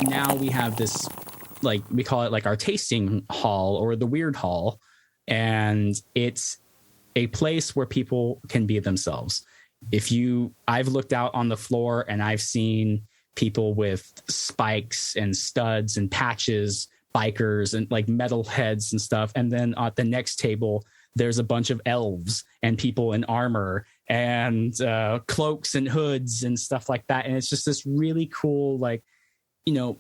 now we have this, like, we call it like our tasting hall or the Wyrd Hall. And it's a place where people can be themselves. I've looked out on the floor and I've seen people with spikes and studs and patches, bikers and like metal heads and stuff. And then at the next table, there's a bunch of elves and people in armor and cloaks and hoods and stuff like that. And it's just this really cool, like, you know,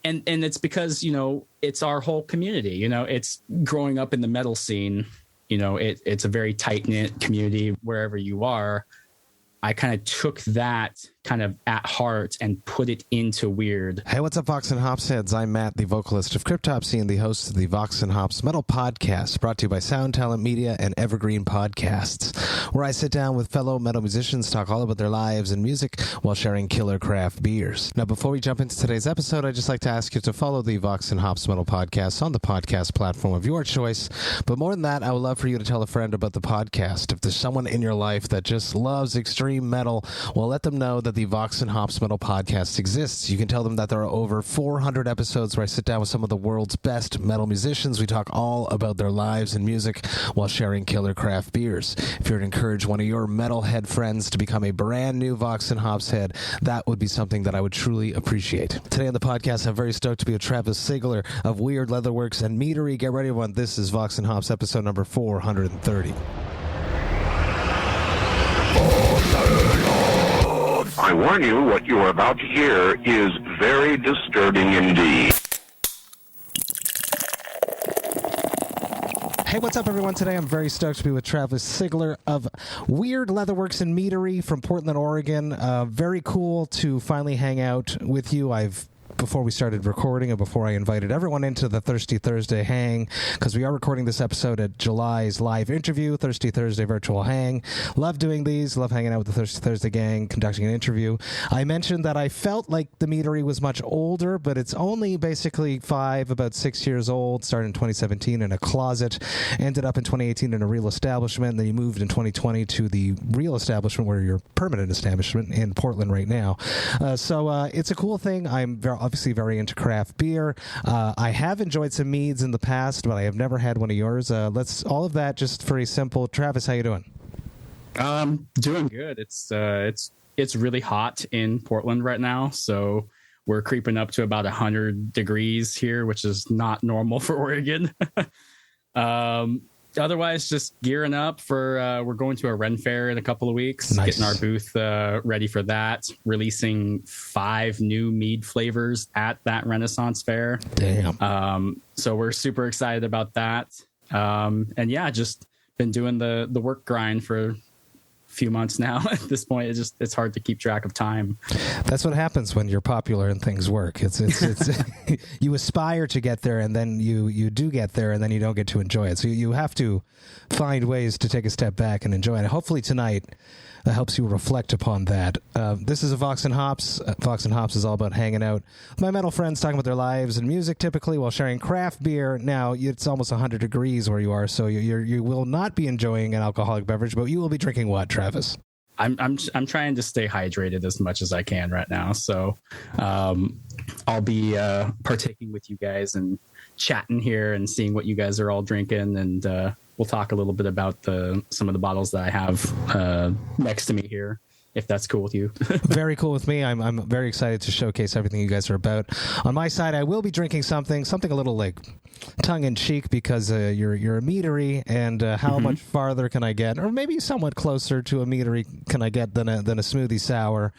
and it's because, you know, it's our whole community, you know, it's growing up in the metal scene, you know, it's a very tight knit community wherever you are. I kind of took that kind of at heart and put it into Wyrd. Hey, what's up, Vox and Hops heads? I'm Matt, the vocalist of Cryptopsy and the host of the Vox and Hops Metal Podcast, brought to you by Sound Talent Media and Evergreen Podcasts, where I sit down with fellow metal musicians, talk all about their lives and music while sharing killer craft beers. Now, before we jump into today's episode, I'd just like to ask you to follow the Vox and Hops Metal Podcast on the podcast platform of your choice. But more than that, I would love for you to tell a friend about the podcast. If there's someone in your life that just loves extreme metal, well, let them know that the Vox and Hops Metal Podcast exists. You can tell them that there are over 400 episodes where I sit down with some of the world's best metal musicians. We talk all about their lives and music while sharing killer craft beers. If you're to encourage one of your metalhead friends to become a brand new Vox and Hops head, that would be something that I would truly appreciate. Today on the podcast, I'm very stoked to be with Travis Sigler of Wyrd Leatherworks and Meadery. Get ready, everyone. This is Vox and Hops episode number 430. I warn you, what you are about to hear is very disturbing indeed. Hey, what's up, everyone? Today I'm very stoked to be with Travis Sigler of Wyrd Leatherworks and Meadery from Portland, Oregon. Very cool to finally hang out with you. Before we started recording and before I invited everyone into the Thirsty Thursday hang, because we are recording this episode at July's live interview, Thirsty Thursday virtual hang. Love doing these, love hanging out with the Thirsty Thursday gang, conducting an interview. I mentioned that I felt like the Meadery was much older, but it's only basically about 6 years old, started in 2017 in a closet, ended up in 2018 in a real establishment, and then you moved in 2020 to the real establishment where your permanent establishment in Portland right now. So it's a cool thing. I'm obviously very into craft beer. I have enjoyed some meads in the past, but I have never had one of yours. Let's all of that just for a simple. Travis, how you doing? Doing good. It's really hot in Portland right now, so we're creeping up to about 100 degrees here, which is not normal for Oregon. Otherwise, just gearing up for we're going to a Ren Fair in a couple of weeks. Nice. Getting our booth ready for that, releasing 5 new mead flavors at that Renaissance Fair. Damn. So we're super excited about that. And yeah, just been doing the work grind for few months now. At this point, it's hard to keep track of time. That's what happens when you're popular and things work. It's you aspire to get there, and then you do get there, and then you don't get to enjoy it. So you have to find ways to take a step back and enjoy it. Hopefully tonight helps you reflect upon that. This is a Vox and Hops. Vox and Hops is all about hanging out with my metal friends, talking about their lives and music, typically while sharing craft beer. Now it's almost 100 degrees where you are, so you will not be enjoying an alcoholic beverage, but you will be drinking what, Travis? I'm trying to stay hydrated as much as I can right now, so I'll be partaking with you guys and chatting here and seeing what you guys are all drinking, and we'll talk a little bit about some of the bottles that I have next to me here, if that's cool with you. Very cool with me. I'm very excited to showcase everything you guys are about. On my side, I will be drinking something a little like tongue-in-cheek, because you're a meadery, and how much farther can I get, or maybe somewhat closer to a meadery can I get than a smoothie sour,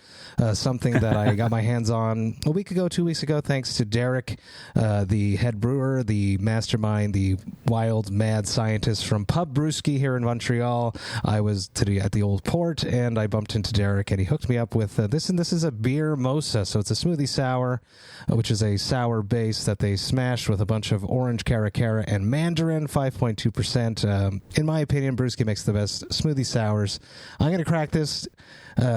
something that I got my hands on a week ago, 2 weeks ago, thanks to Derek, the head brewer, the mastermind, the wild mad scientist from Pub Brewskey here in Montreal. I was at the old port, and I bumped into Derek, and he hooked me up with this, and this is a Beermosa, so it's a smoothie sour, which is a sour base that they smashed with a bunch of Orange Cara and Mandarin, 5.2%. In my opinion, Brewskey makes the best smoothie sours. I'm going to crack this.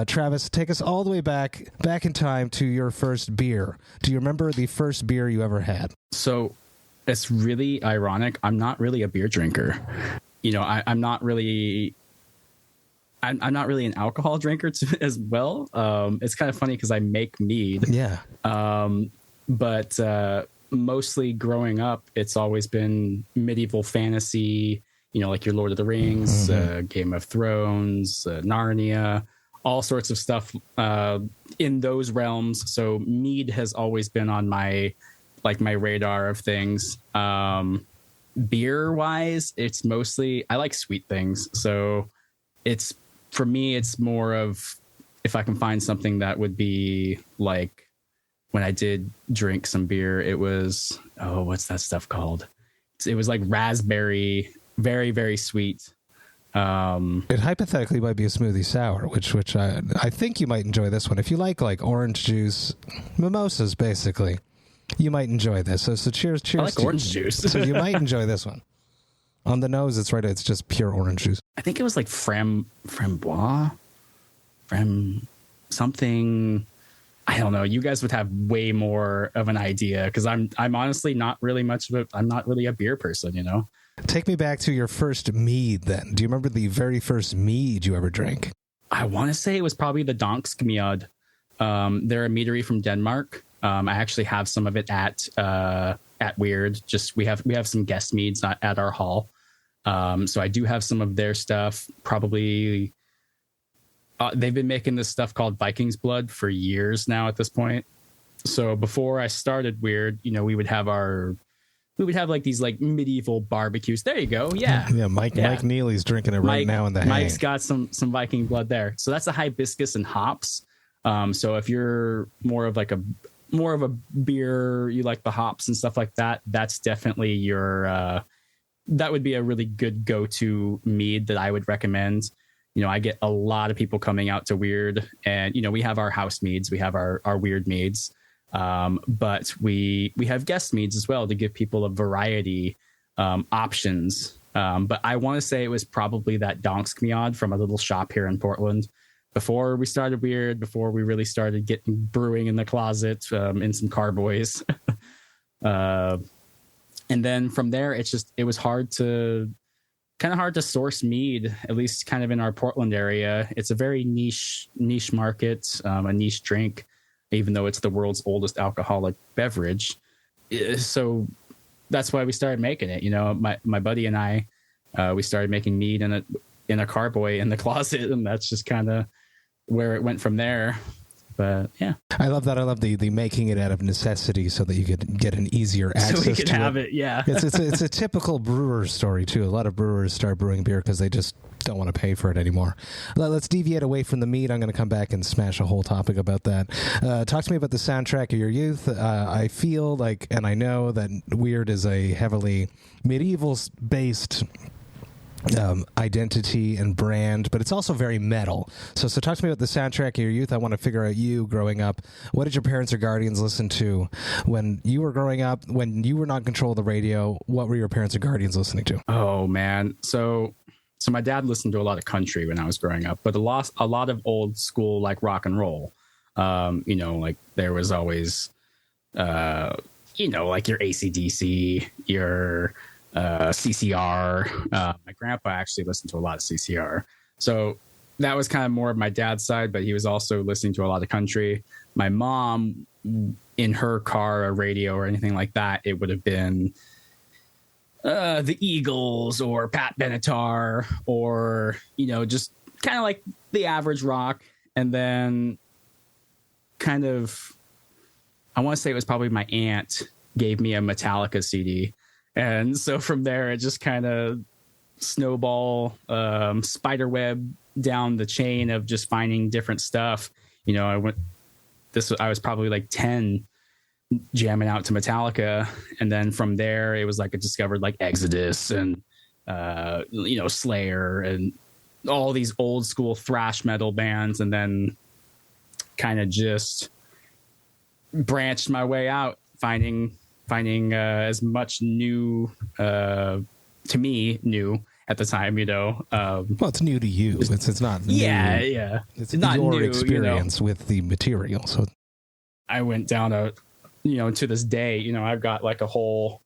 Travis, take us all the way back in time to your first beer. Do you remember the first beer you ever had? So it's really ironic. I'm not really a beer drinker. You know, I'm not really an alcohol drinker as well. It's kind of funny because I make mead. Yeah. But mostly growing up, it's always been medieval fantasy, like your Lord of the Rings, Game of Thrones, Narnia, all sorts of stuff in those realms. So mead has always been on my radar of things. Beer wise, it's mostly, I like sweet things. So for me, it's more of, if I can find something that would be like, when I did drink some beer, it was, what's that stuff called? It was like raspberry, very, very sweet. It hypothetically might be a smoothie sour, which I think you might enjoy this one. If you like orange juice, mimosas, basically, you might enjoy this. So cheers. I like orange juice. So you might enjoy this one. On the nose, it's just pure orange juice. I think it was like framboise, something. I don't know. You guys would have way more of an idea, because I'm honestly not really I'm not really a beer person, Take me back to your first mead then. Do you remember the very first mead you ever drank? I want to say it was probably the Dansk Mead. They're a meadery from Denmark. I actually have some of it at Wyrd. Just we have some guest meads at our hall. So I do have some of their stuff. Probably they've been making this stuff called Viking's Blood for years now at this point. So before I started Wyrd, we would have like these like medieval barbecues. There you go. Yeah. Yeah. Mike Neely's drinking it right now in the Mike's got some Viking Blood there. So that's a hibiscus and hops. So if you're more of a beer, you like the hops and stuff like that, that's definitely that would be a really good go-to mead that I would recommend. I get a lot of people coming out to Wyrd, and, we have our house meads, we have our Wyrd meads. But we have guest meads as well to give people a variety, options. But I want to say it was probably that Dansk Mead from a little shop here in Portland before we started Wyrd, before we really started getting brewing in the closet, in some carboys. And then from there, it was kind of hard to source mead, at least kind of in our Portland area. It's a very niche market, a niche drink, even though it's the world's oldest alcoholic beverage. So that's why we started making it. My buddy and I, we started making mead in a carboy in the closet, and that's just kind of where it went from there. But yeah, I love that. I love the making it out of necessity so that you could get an easier access so we could to have it. Yeah, it's a typical brewer story too. A lot of brewers start brewing beer because they just don't want to pay for it anymore. Let's deviate away from the mead. I'm going to come back and smash a whole topic about that. Talk to me about the soundtrack of your youth. I feel like, and I know that Wyrd is a heavily medieval-based identity and brand, but it's also very metal. So talk to me about the soundtrack of your youth. I want to figure out you growing up. What did your parents or guardians listen to when you were growing up? When you were not in control of the radio, what were your parents or guardians listening to? Oh man, so my dad listened to a lot of country when I was growing up, but a lot of old school like rock and roll. Like there was always, like your AC/DC, your CCR. My grandpa actually listened to a lot of CCR. So that was kind of more of my dad's side, but he was also listening to a lot of country. My mom, in her car or radio or anything like that, it would have been the Eagles or Pat Benatar or, just kind of like the average rock. And then kind of, I want to say it was probably my aunt gave me a Metallica CD. And so from there, it just kind of snowball, spiderweb down the chain of just finding different stuff. I was probably like 10 jamming out to Metallica. And then from there, it was like I discovered like Exodus and, Slayer and all these old school thrash metal bands. And then kind of just branched my way out, finding as much new, to me, new at the time, well, it's new to you. It's not new. Yeah. It's not your new experience with the material. So I went down to this day, I've got like a whole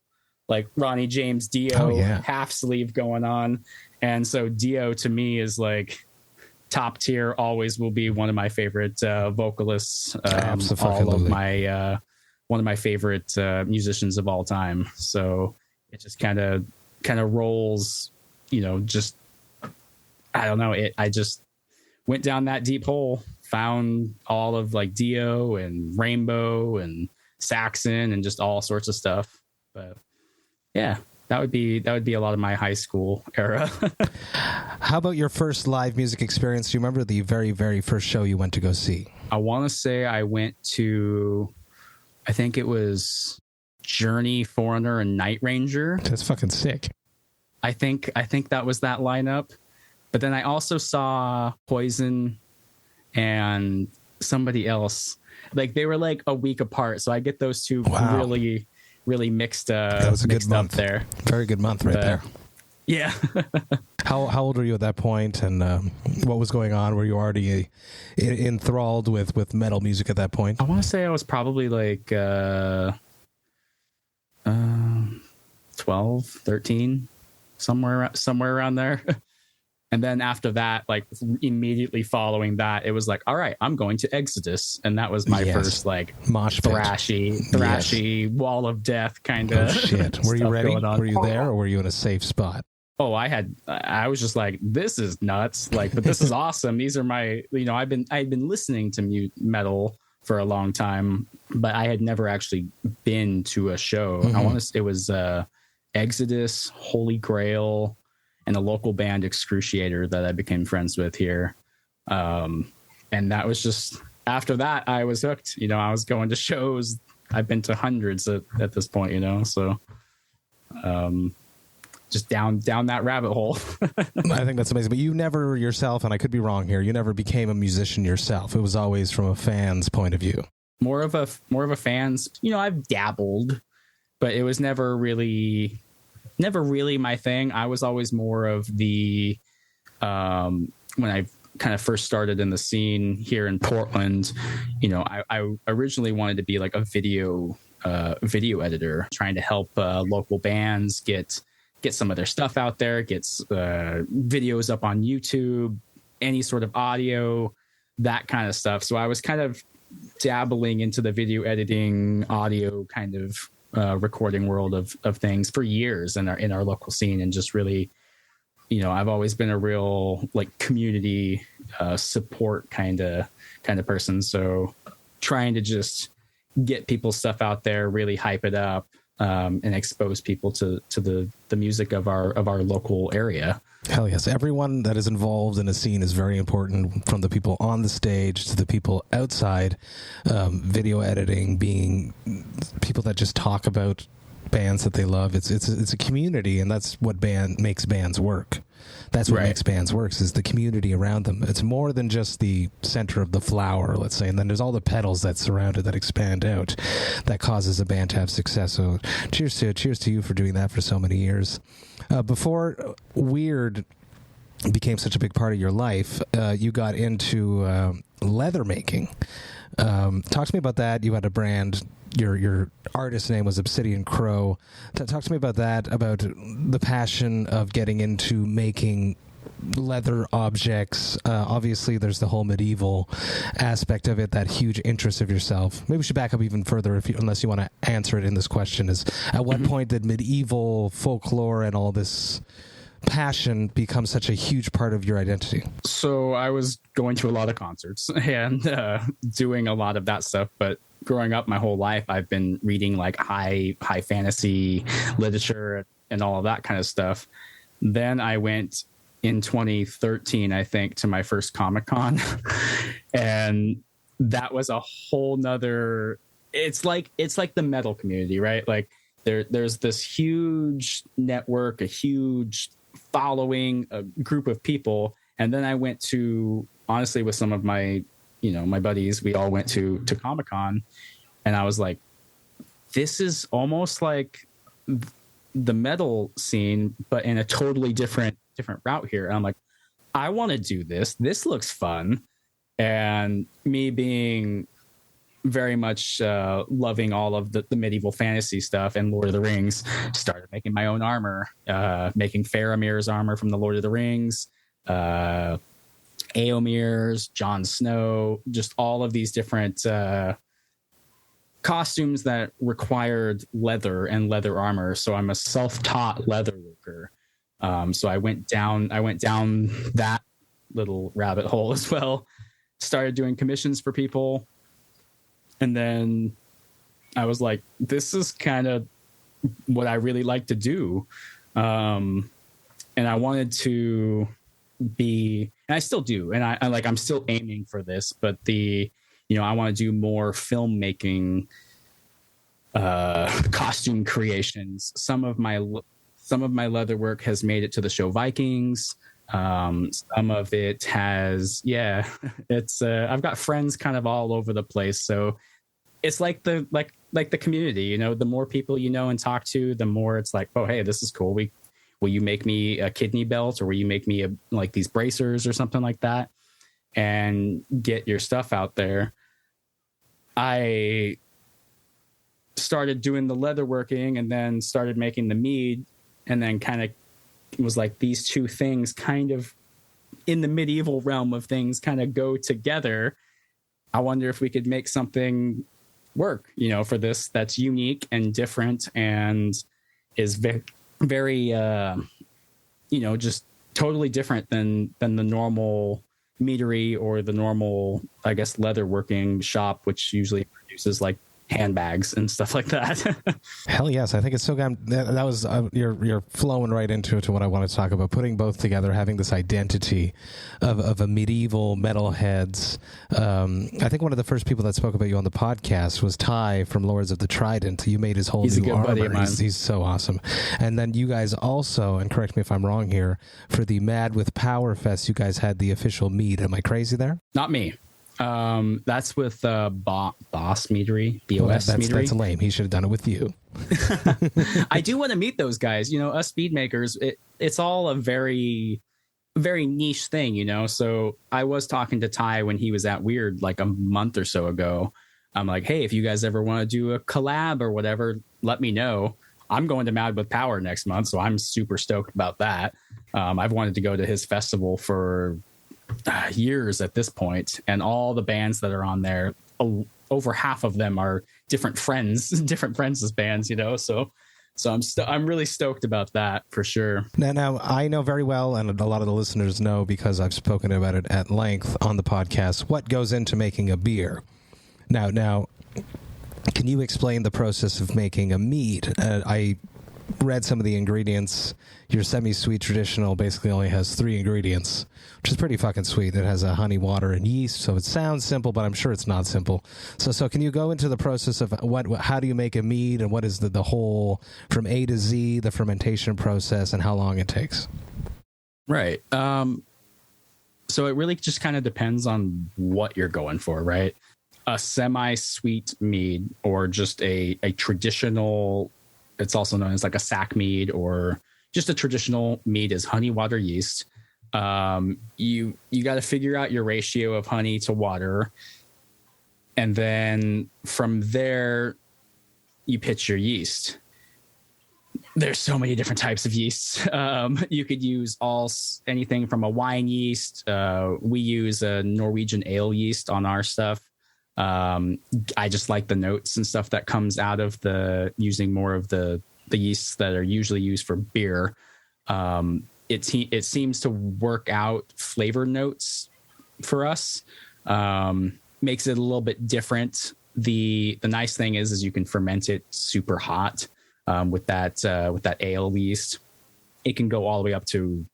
like Ronnie James Dio half sleeve going on. And so Dio to me is like top tier, always will be one of my favorite vocalists. All of one of my favorite musicians of all time. So it just kind of rolls, just, I don't know. I just went down that deep hole, found all of like Dio and Rainbow and Saxon and just all sorts of stuff. But yeah, that would be a lot of my high school era. How about your first live music experience? Do you remember the very, very first show you went to go see? I want to say I went to, I think it was Journey, Foreigner, and Night Ranger. That's fucking sick. I think that was that lineup. But then I also saw Poison and somebody else. Like they were like a week apart, so I get those two really, really mixed. That was a good month there. Very good month, right there. Yeah. How old were you at that point, and what was going on? Were you already enthralled with metal music at that point? I want to say I was probably like 12, 13, somewhere around there. And then after that, like immediately following that, it was like, all right, I'm going to Exodus. And that was my first like mosh pit. thrashy wall of death kind of. Oh shit. Were you ready? Were you there, or were you in a safe spot? Oh, I was just like, this is nuts. Like, but this is awesome. These are my, I'd been listening to metal for a long time, but I had never actually been to a show. Mm-hmm. It was Exodus, Holy Grail, and a local band, Excruciator, that I became friends with here. And that was just, after that, I was hooked. I was going to shows. I've been to hundreds at this point, so just down that rabbit hole. I think that's amazing. But you never yourself, and I could be wrong here, you never became a musician yourself. It was always from a fan's point of view. More of a fan's, I've dabbled, but it was never really my thing. I was always more of the, when I kind of first started in the scene here in Portland, I originally wanted to be like a video editor, trying to help local bands get some of their stuff out there, gets videos up on YouTube, any sort of audio, that kind of stuff. So I was kind of dabbling into the video editing, audio kind of recording world of things for years in our local scene, and just really, I've always been a real like community support kind of person. So trying to just get people's stuff out there, really hype it up, and expose people to the music of our local area. Hell yes. Everyone that is involved in a scene is very important, from the people on the stage to the people outside. Video editing, being people that just talk about bands that they love. It's a community, and that's what makes bands work. That's what makes bands works, is the community around them. It's more than just the center of the flower, let's say, and then there's all the petals that surround it that expand out, that causes a band to have success. So cheers to you for doing that for so many years. Before Wyrd became such a big part of your life, you got into leather making. Talk to me about that. You had a brand. Your artist name was Obsidian Crow. Talk to me about that, about the passion of getting into making leather objects. Obviously, there's the whole medieval aspect of it, that huge interest of yourself. Maybe we should back up even further, unless you want to answer it in this question, is at what point did medieval folklore and all this passion become such a huge part of your identity? So I was going to a lot of concerts and doing a lot of that stuff, but growing up my whole life, I've been reading like high fantasy literature and all of that kind of stuff. Then I went in 2013, I think, to my first Comic-Con, and that was a whole nother, it's like the metal community, right? Like there's this huge network, a huge following, a group of people. And then I went to, honestly, with some of my my buddies, we all went to Comic-Con, and I was like, this is almost like the metal scene, but in a totally different route here. And I'm like, I want to do this. This looks fun. And me being very much loving all of the medieval fantasy stuff and Lord of the Rings, started making my own armor, making Faramir's armor from the Lord of the Rings, Éomer's, Jon Snow, just all of these different costumes that required leather and leather armor. So I'm a self-taught leather worker. So I went down that little rabbit hole as well. Started doing commissions for people. And then I was like, this is kind of what I really like to do. And I wanted to be, and I still do. And I'm still aiming for this, but I want to do more filmmaking, costume creations. Some of my leather work has made it to the show Vikings. Some of it has, it's, I've got friends kind of all over the place. So it's like the community, the more people you know and talk to, the more it's like, oh, hey, this is cool. Will you make me a kidney belt, or will you make me like these bracers or something like that, and get your stuff out there. I started doing the leatherworking and then started making the mead, and then kind of was like these two things kind of in the medieval realm of things kind of go together. I wonder if we could make something work, for this that's unique and different and is very, very, just totally different than the normal meadery or the normal, I guess, leatherworking shop, which usually produces like handbags and stuff like that. Hell yes, I think it's so good. That was you're flowing right into what I want to talk about. Putting both together, having this identity of a medieval metalheads. I think one of the first people that spoke about you on the podcast was Ty from Lords of the Trident. You made his whole new armor. Buddy of mine. He's so awesome. And then you guys also, and correct me if I'm wrong here, for the Mad with Power Fest, you guys had the official mead. Am I crazy there? Not me. That's with Boss Meadery, BOS Meadery. That's lame. He should have done it with you. I do want to meet those guys. Us speed makers, it's all a very, very niche thing, So I was talking to Ty when he was at Wyrd like a month or so ago. I'm like, hey, if you guys ever want to do a collab or whatever, let me know. I'm going to Mad with Power next month, so I'm super stoked about that. I've wanted to go to his festival for years at this point, and all the bands that are on there, over half of them are different friends' bands, so I'm really stoked about that for sure. Now I know very well, and a lot of the listeners know because I've spoken about it at length on the podcast, what goes into making a beer. Now can you explain the process of making a mead? I read some of the ingredients. Your semi-sweet traditional basically only has 3 ingredients, which is pretty fucking sweet. It has a honey, water, and yeast, so it sounds simple, but I'm sure it's not simple. So can you go into the process of how do you make a mead, and what is the whole from A to Z, the fermentation process, and how long it takes? Right. So it really just kind of depends on what you're going for, right? A semi-sweet mead, or just a traditional, it's also known as like a sack mead, or just a traditional mead, is honey, water, yeast. You got to figure out your ratio of honey to water. And then from there, you pitch your yeast. There's so many different types of yeasts. You could use anything from a wine yeast. We use a Norwegian ale yeast on our stuff. I just like the notes and stuff that comes out of using more of the yeasts that are usually used for beer. It seems to work out flavor notes for us. Makes it a little bit different. The nice thing is you can ferment it super hot with that ale yeast. It can go all the way up to,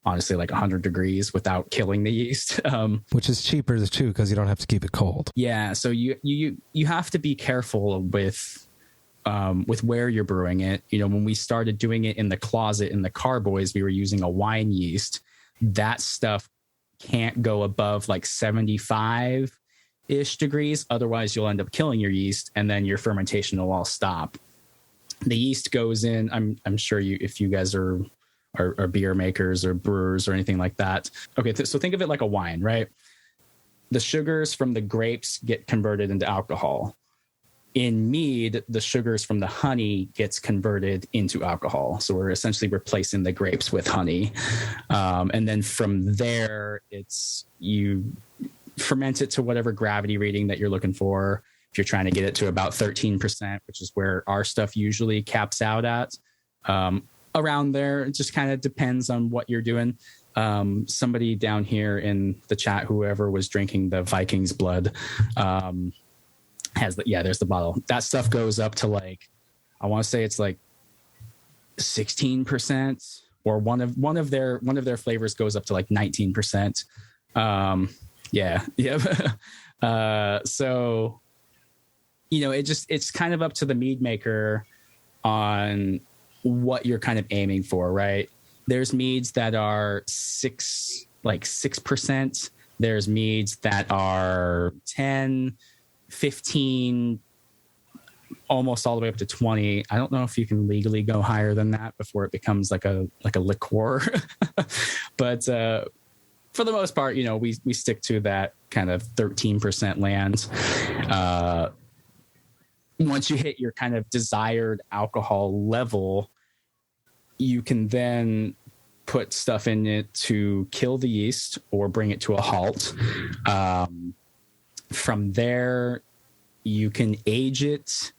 honestly, like 100 degrees without killing the yeast. Which is cheaper too, because you don't have to keep it cold. Yeah, so you have to be careful with where you're brewing it. When we started doing it in the closet in the Carboys, we were using a wine yeast. That stuff can't go above like 75-ish degrees. Otherwise, you'll end up killing your yeast, and then your fermentation will all stop. The yeast goes in. I'm sure if you guys are beer makers or brewers or anything like that. Okay, so think of it like a wine, right? The sugars from the grapes get converted into alcohol. In mead, the sugars from the honey gets converted into alcohol. So we're essentially replacing the grapes with honey. And then from there, you ferment it to whatever gravity reading that you're looking for. if you're trying to get it to about 13%, which is where our stuff usually caps out at. Around there, it just kind of depends on what you're doing. Somebody down here in the chat, whoever was drinking the Viking's blood, has there's the bottle. That stuff goes up to like, I want to say it's like 16%, or one of their flavors goes up to like 19%. So, it's kind of up to the mead maker on what you're kind of aiming for, right? There's meads that are 6%. There's meads that are 10, 15, almost all the way up to 20. I don't know if you can legally go higher than that before it becomes like a liqueur. But for the most part, we stick to that kind of 13% land. Once you hit your kind of desired alcohol level, you can then put stuff in it to kill the yeast or bring it to a halt. From there, you can age it,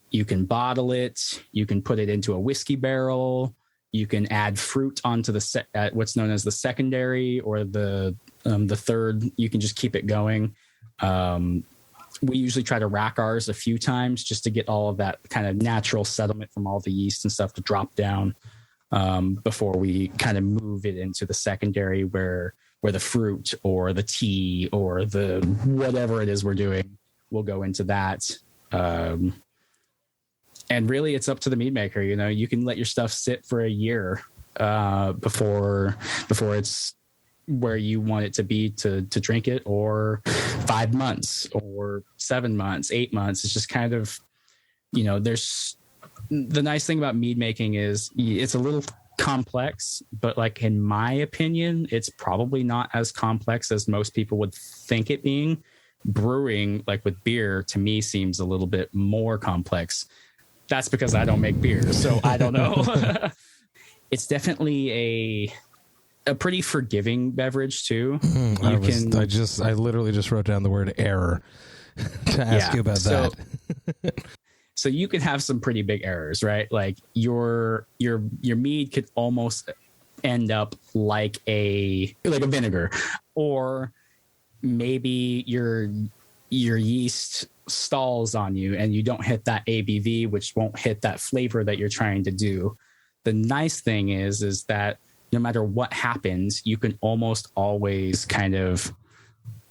you can bottle it, you can put it into a whiskey barrel, you can add fruit onto the what's known as the secondary, or the third. You can just keep it going. We usually try to rack ours a few times just to get all of that kind of natural settlement from all the yeast and stuff to drop down before we kind of move it into the secondary where the fruit or the tea or the whatever it is we're doing will go into that. And really, it's up to the mead maker. You can let your stuff sit for a year before it's where you want it to be to drink it, or 5 months or 7 months, 8 months. It's just kind of, there's the nice thing about mead making is it's a little complex, but like, in my opinion, it's probably not as complex as most people would think it being. Brewing, like with beer, to me seems a little bit more complex. That's because I don't make beer, so I don't know. It's definitely a pretty forgiving beverage too. I literally just wrote down the word error to ask you about that. So you could have some pretty big errors, right? Like your mead could almost end up like a vinegar, or maybe your yeast stalls on you and you don't hit that ABV, which won't hit that flavor that you're trying to do. The nice thing is that no matter what happens, you can almost always kind of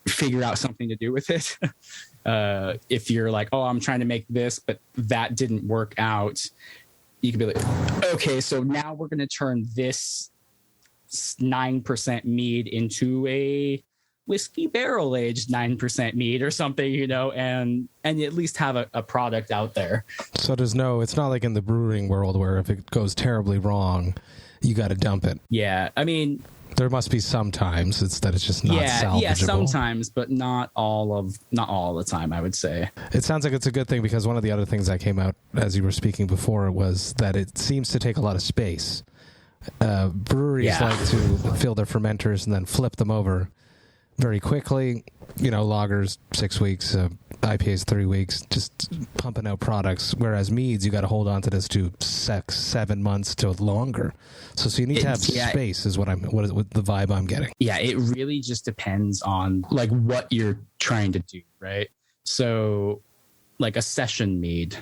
figure out something to do with it. If you're like, oh, I'm trying to make this, but that didn't work out, you can be like, okay, so now we're going to turn this 9% mead into a whiskey barrel aged 9% mead or something, and at least have a product out there. So it's not like in the brewing world where if it goes terribly wrong, you got to dump it. Yeah. I mean, there must be sometimes it's just not salvageable. Yeah, sometimes, but not all the time, I would say. It sounds like it's a good thing, because one of the other things that came out as you were speaking before was that it seems to take a lot of space. Breweries like to fill their fermenters and then flip them over very quickly. Lagers 6 weeks, IPAs 3 weeks, just pumping out products. Whereas meads, you got to hold on to this to 7 months to longer. So you need to have space. Is what the vibe I'm getting. Yeah, it really just depends on like what you're trying to do, right? So, like a session mead.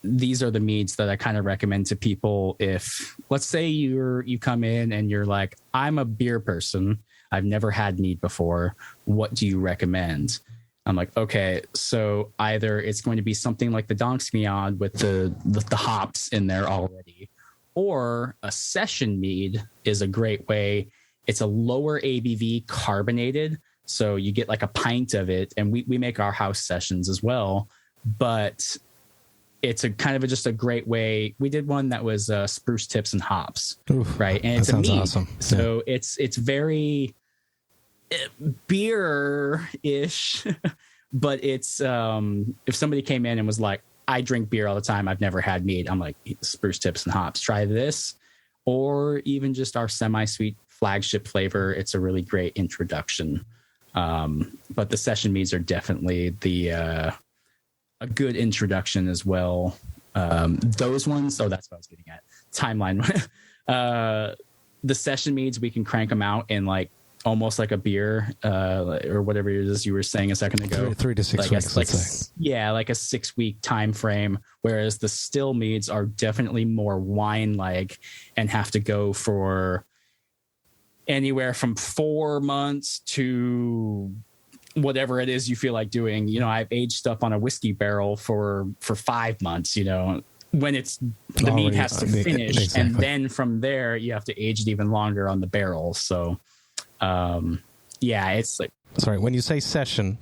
These are the meads that I kind of recommend to people. If, let's say you come in and you're like, I'm a beer person, I've never had mead before, what do you recommend? I'm like, okay, so either it's going to be something like the Danskmead with the hops in there already, or a session mead is a great way. It's a lower ABV carbonated, so you get like a pint of it, and we make our house sessions as well, but it's a kind of just a great way. We did one that was spruce tips and hops. Oof, right? And it's a mead. Awesome. So it's very beer-ish, but it's if somebody came in and was like, I drink beer all the time, I've never had mead, I'm like, spruce tips and hops, try this. Or even just our semi-sweet flagship flavor, it's a really great introduction. But the session meads are definitely a good introduction as well. Those ones, that's what I was getting at. Timeline. The session meads, we can crank them out in like almost like a beer, or whatever it is you were saying a second ago. 3 to 6 weeks, let's say. Yeah, like a 6-week time frame. Whereas the still meads are definitely more wine-like and have to go for anywhere from 4 months to whatever it is you feel like doing. I've aged stuff on a whiskey barrel for 5 months, when it's the mead has to finish. Exactly. And then from there you have to age it even longer on the barrel. So it's like, sorry, when you say session,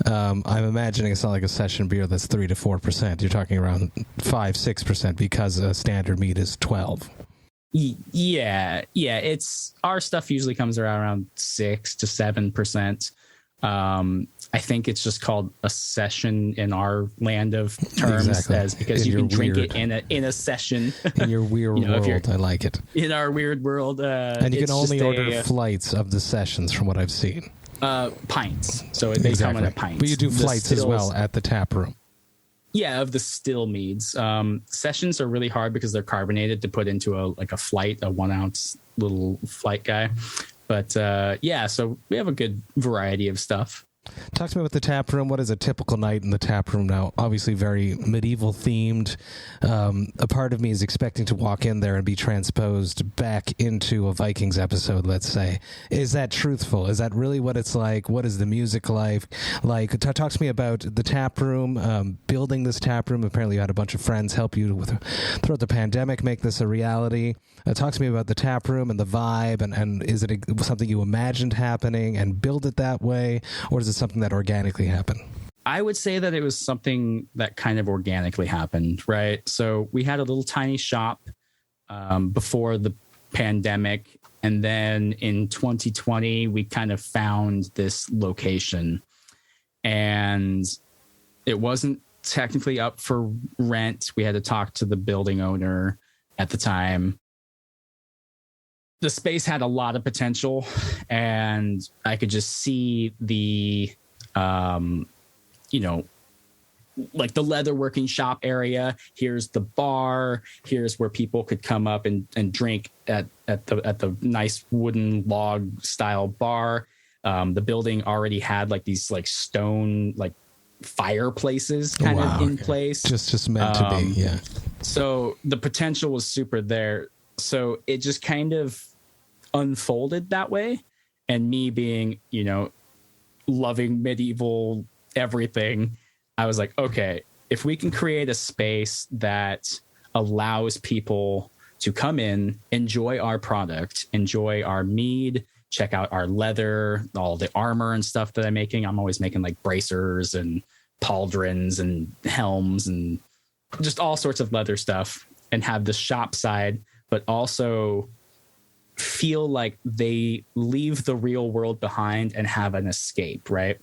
I'm imagining it's not like a session beer that's 3 to 4%. You're talking around 5-6% because a standard mead is 12. Yeah. It's, our stuff usually comes around 6 to 7%. I think it's just called a session in our land of terms, exactly. Because you can drink it in a session. In your weird world, I like it. In our weird world, and you can only order flights of the sessions, from what I've seen. Pints, so they come in a pint. But you do flights as well at the tap room. Yeah, of the still meads. Sessions are really hard because they're carbonated to put into a flight, a 1 ounce little flight guy. But so we have a good variety of stuff. Talk to me about the tap room. What is a typical night in the tap room now? Obviously very medieval themed. A part of me is expecting to walk in there and be transposed back into a Vikings episode, let's say. Is that truthful? Is that really what it's like? What is the music like? Talk to me about the tap room, building this tap room. Apparently you had a bunch of friends help you throughout the pandemic make this a reality. Talk to me about the tap room and the vibe, and is it something you imagined happening and build it that way, or is it something that organically happened? I would say that it was something that kind of organically happened, right? So we had a little tiny shop before the pandemic, and then in 2020 we kind of found this location, and it wasn't technically up for rent. We had to talk to the building owner at the time. The space had a lot of potential, and I could just see the, like the leatherworking shop area. Here's the bar. Here's where people could come up and drink at the nice wooden log style bar. The building already had like these like stone like fireplaces kind of in place. Just meant to be, yeah. So the potential was super there. So it just kind of unfolded that way. And me being, loving medieval everything, I was like, okay, if we can create a space that allows people to come in, enjoy our product, enjoy our mead, check out our leather, all the armor and stuff that I'm making. I'm always making like bracers and pauldrons and helms and just all sorts of leather stuff, and have the shop side, but also feel like they leave the real world behind and have an escape, right?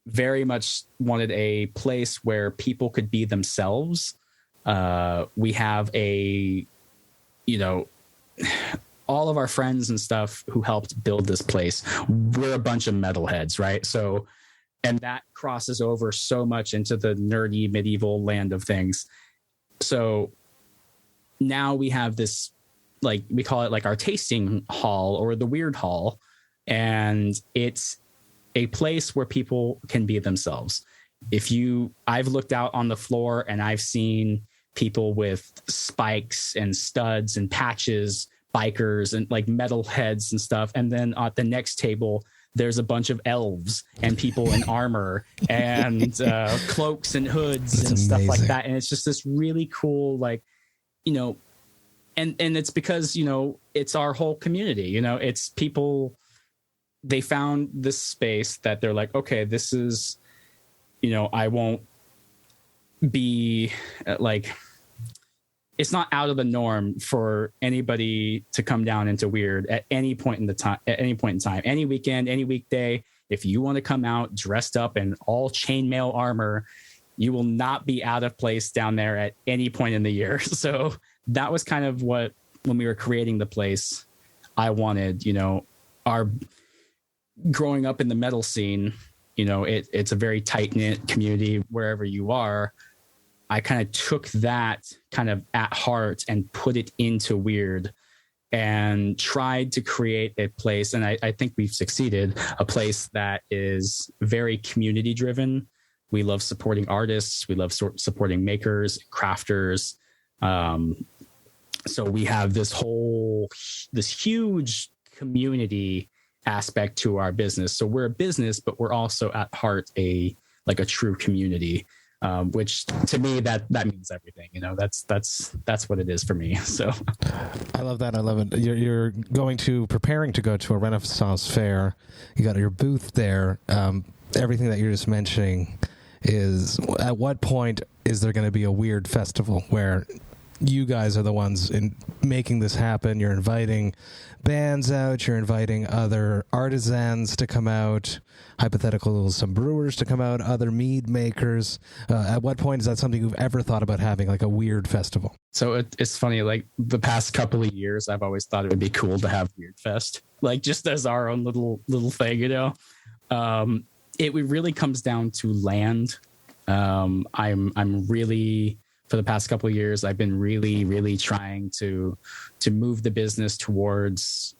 Very much wanted a place where people could be themselves. We have all of our friends and stuff who helped build this place, we're a bunch of metalheads, right? So, and that crosses over so much into the nerdy medieval land of things. So now we have this, like, we call it like our tasting hall or the Wyrd hall. And it's a place where people can be themselves. I've looked out on the floor and I've seen people with spikes and studs and patches, bikers and like metal heads and stuff. And then at the next table, there's a bunch of elves and people in armor and cloaks and hoods and stuff like that. And it's just this really cool, like, and it's because, it's our whole community, it's people, they found this space that they're like, okay, this is, I won't be like, it's not out of the norm for anybody to come down into Wyrd at any point in time, any weekend, any weekday. If you want to come out dressed up in all chainmail armor, you will not be out of place down there at any point in the year. So that was kind of what, when we were creating the place, I wanted, growing up in the metal scene, it's a very tight-knit community wherever you are. I kind of took that kind of at heart and put it into Wyrd and tried to create a place, and I think we've succeeded, a place that is very community driven. We love supporting artists. We love supporting makers, crafters. So we have this huge community aspect to our business. So we're a business, but we're also at heart a true community, which to me that means everything. That's what it is for me. So I love that. I love it. You're preparing to go to a Renaissance fair. You got your booth there. Everything that you're just mentioning is, at what point is there going to be a Wyrd festival where you guys are the ones in making this happen? You're inviting bands out, you're inviting other artisans to come out, some brewers to come out, other mead makers. At what point is that something you've ever thought about having, like a Wyrd festival? So it's funny, like the past couple of years, I've always thought it would be cool to have Wyrd Fest, like just as our own little thing, It really comes down to land. I'm really, for the past couple of years, I've been really, really trying to move the business towards,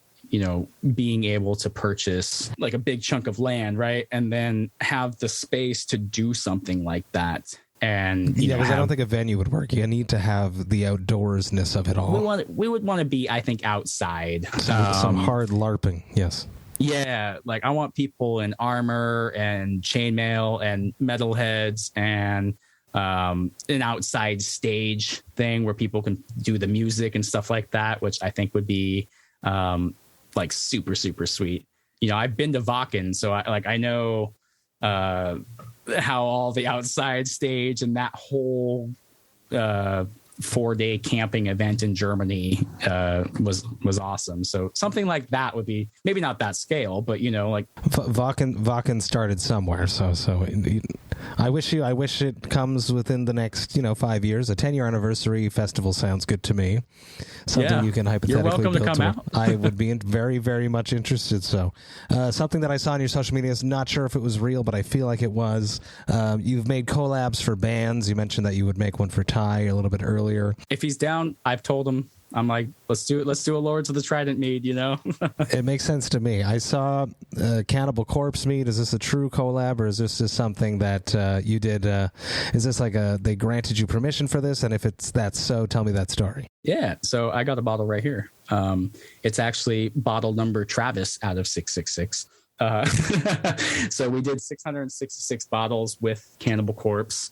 being able to purchase like a big chunk of land, right? And then have the space to do something like that. And because I don't think a venue would work. You need to have the outdoorsness of it all. We would want to be, I think, outside. Some hard LARPing, yes. Yeah, like I want people in armor and chainmail and metalheads and an outside stage thing where people can do the music and stuff like that, which I think would be like super, super sweet. I've been to VOX&, so I know how all the outside stage and that whole 4-day camping event in Germany was awesome. So something like that would be, maybe not that scale, but like VOX&, started somewhere. So I wish it comes within the next 5 years. A 10-year anniversary festival sounds good to me. Something you can hypothetically. You're welcome to come out. I would be very, very much interested. So something that I saw on your social media, is not sure if it was real, but I feel like it was. You've made collabs for bands. You mentioned that you would make one for Ty a little bit earlier. If he's down, I've told him, I'm like, let's do it. Let's do a Lords of the Trident mead, It makes sense to me. I saw Cannibal Corpse mead. Is this a true collab, or is this just something that you did? Is this like they granted you permission for this? And if that's so, tell me that story. Yeah. So I got a bottle right here. It's actually bottle number Travis out of 666. So we did 666 bottles with Cannibal Corpse.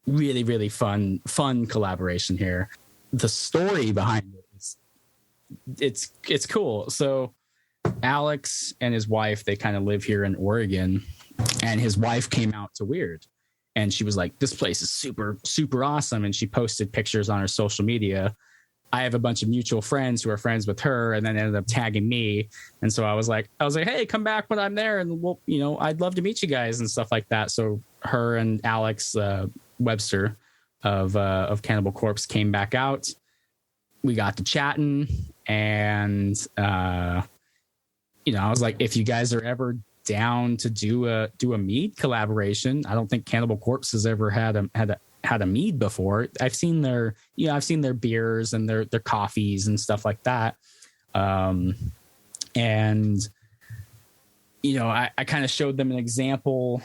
Really, really fun collaboration here. The story behind it is it's cool. So Alex and his wife, they kind of live here in Oregon, and his wife came out to Wyrd, and she was like, this place is super, super awesome. And she posted pictures on her social media. I have a bunch of mutual friends who are friends with her, and then ended up tagging me. And so I was like, hey, come back when I'm there, and we'll, I'd love to meet you guys and stuff like that. So her and Alex Webster of Cannibal Corpse came back out. We got to chatting, and I was like, if you guys are ever down to do a mead collaboration, I don't think Cannibal Corpse has ever had a mead before. I've seen their beers and their coffees and stuff like that. I kind of showed them an example.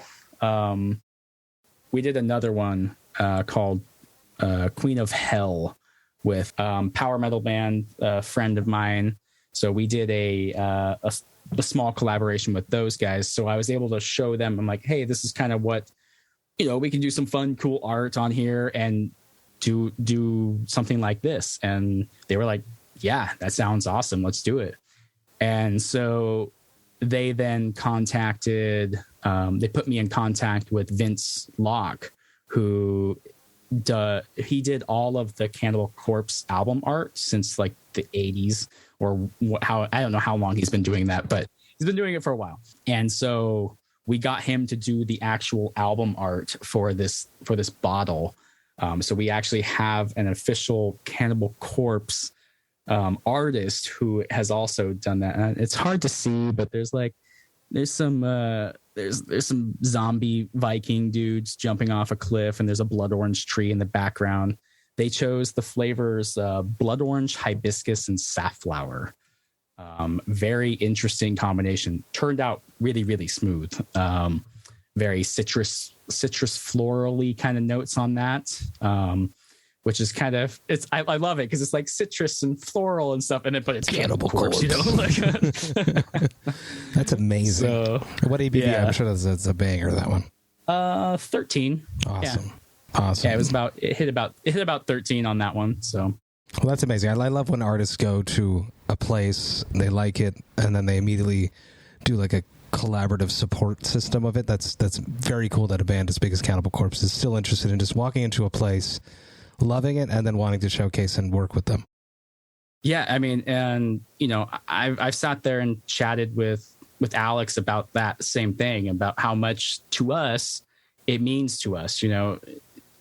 We did another one called Queen of Hell with power metal band, a friend of mine. So we did a small collaboration with those guys. So I was able to show them, I'm like, hey, this is kind of what, we can do some fun, cool art on here and do something like this. And they were like, yeah, that sounds awesome. Let's do it. And so they then contacted, they put me in contact with Vince Locke, who he did all of the Cannibal Corpse album art since like the 80s, or I don't know how long he's been doing that, but he's been doing it for a while. And so we got him to do the actual album art for this bottle. So we actually have an official Cannibal Corpse artist who has also done that. And it's hard to see, but there's like There's some there's some zombie Viking dudes jumping off a cliff, and there's a blood orange tree in the background. They chose the flavors blood orange, hibiscus, and safflower. Very interesting combination. Turned out really, really smooth. Very citrus florally kind of notes on that. Which is kind of I love it because it's like citrus and floral and stuff, but it's Cannibal Corpse, you know. That's amazing. So, what ABV? Yeah. I'm sure that's a banger, that one. 13. Awesome. Yeah, it hit about 13 on that one. So, well, that's amazing. I love when artists go to a place, they like it, and then they immediately do like a collaborative support system of it. That's very cool that a band as big as Cannibal Corpse is still interested in just walking into a place, loving it, and then wanting to showcase and work with them. Yeah, I mean, and you know, I've sat there and chatted with Alex about that same thing, about how much to us it means to us. You know,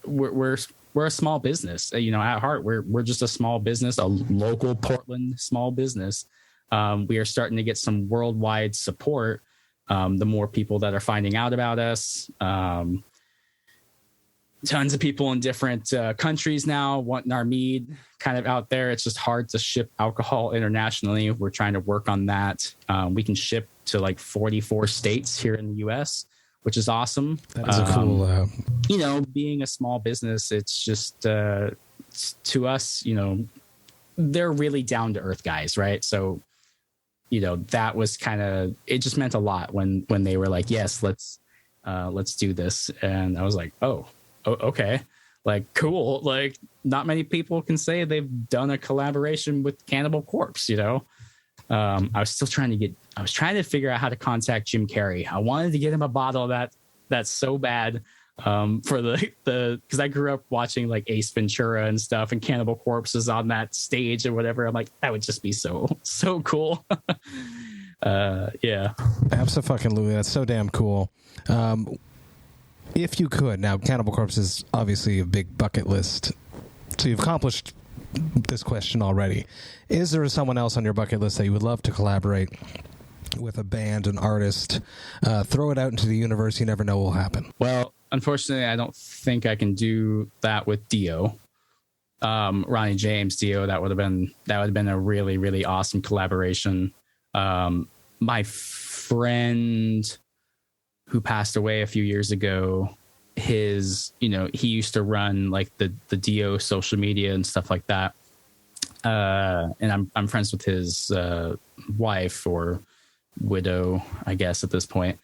we're a small business. You know, at heart, we're just a small business, a local Portland small business. We are starting to get some worldwide support. The more people that are finding out about us. Tons of people in different countries now wanting our mead kind of out there. It's just hard to ship alcohol internationally. We're trying to work on that. We can ship to like 44 states here in the US, which is awesome. That is a cool... You know, being a small business, it's just to us, you know, they're really down to earth guys, right? So, you know, that was kind of, it just meant a lot when they were like, yes, let's do this. And I was like, oh, okay, like cool. Like not many people can say they've done a collaboration with Cannibal Corpse, you know. I was trying to figure out how to contact Jim Carrey. I wanted to get him a bottle of that's so bad for the because I grew up watching like Ace Ventura and stuff, and Cannibal Corpse is on that stage or whatever. I'm like, that would just be so cool. Yeah, absolutely. That's so damn cool. If you could, now Cannibal Corpse is obviously a big bucket list, so you've accomplished this question already. Is there someone else on your bucket list that you would love to collaborate with, a band, an artist? Throw it out into the universe. You never know what will happen. Well, unfortunately, I don't think I can do that with Dio. Ronnie James, Dio, that would have been a really, really awesome collaboration. My friend who passed away a few years ago, he used to run like the Dio social media and stuff like that. And I'm friends with his wife, or widow, I guess at this point.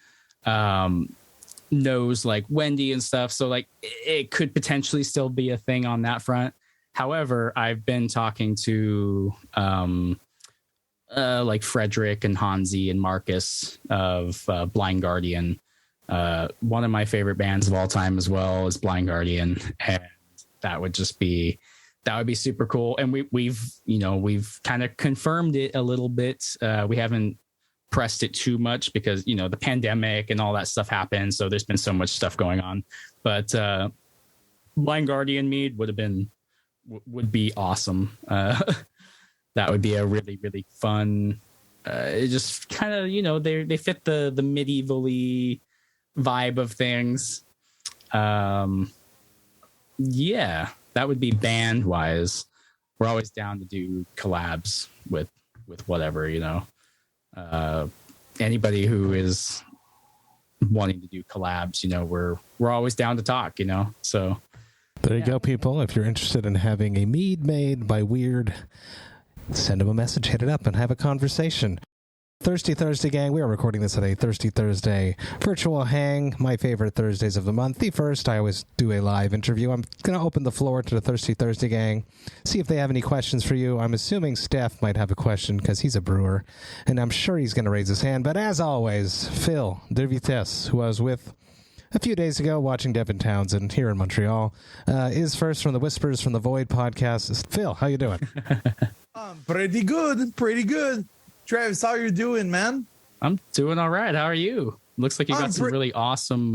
Knows like Wendy and stuff. So like it could potentially still be a thing on that front. However, I've been talking to like Frederick and Hansi and Marcus of Blind Guardian. One of my favorite bands of all time as well is Blind Guardian, and that would be super cool. And we've kind of confirmed it a little bit. We haven't pressed it too much because, you know, the pandemic and all that stuff happened. So there's been so much stuff going on, but Blind Guardian Mead would be awesome. That would be a really, really fun, it just kind of, you know, they fit the medievally vibe of things. Yeah, that would be band wise. We're always down to do collabs with whatever, you know. Anybody who is wanting to do collabs, you know, we're always down to talk, you know. So there you go, people. If you're interested in having a mead made by Wyrd, send them a message, hit it up, and have a conversation. Thirsty Thursday, gang. We are recording this at a Thirsty Thursday virtual hang. My favorite Thursdays of the month. The first, I always do a live interview. I'm going to open the floor to the Thirsty Thursday, gang. See if they have any questions for you. I'm assuming Steph might have a question because he's a brewer, and I'm sure he's going to raise his hand. But as always, Phil de Vitesse, who I was with a few days ago watching Devin Townsend here in Montreal, is first from the Whispers from the Void podcast. Phil, how you doing? Pretty good. Travis, how you doing, man? I'm doing all right. How are you? Looks like you got some really awesome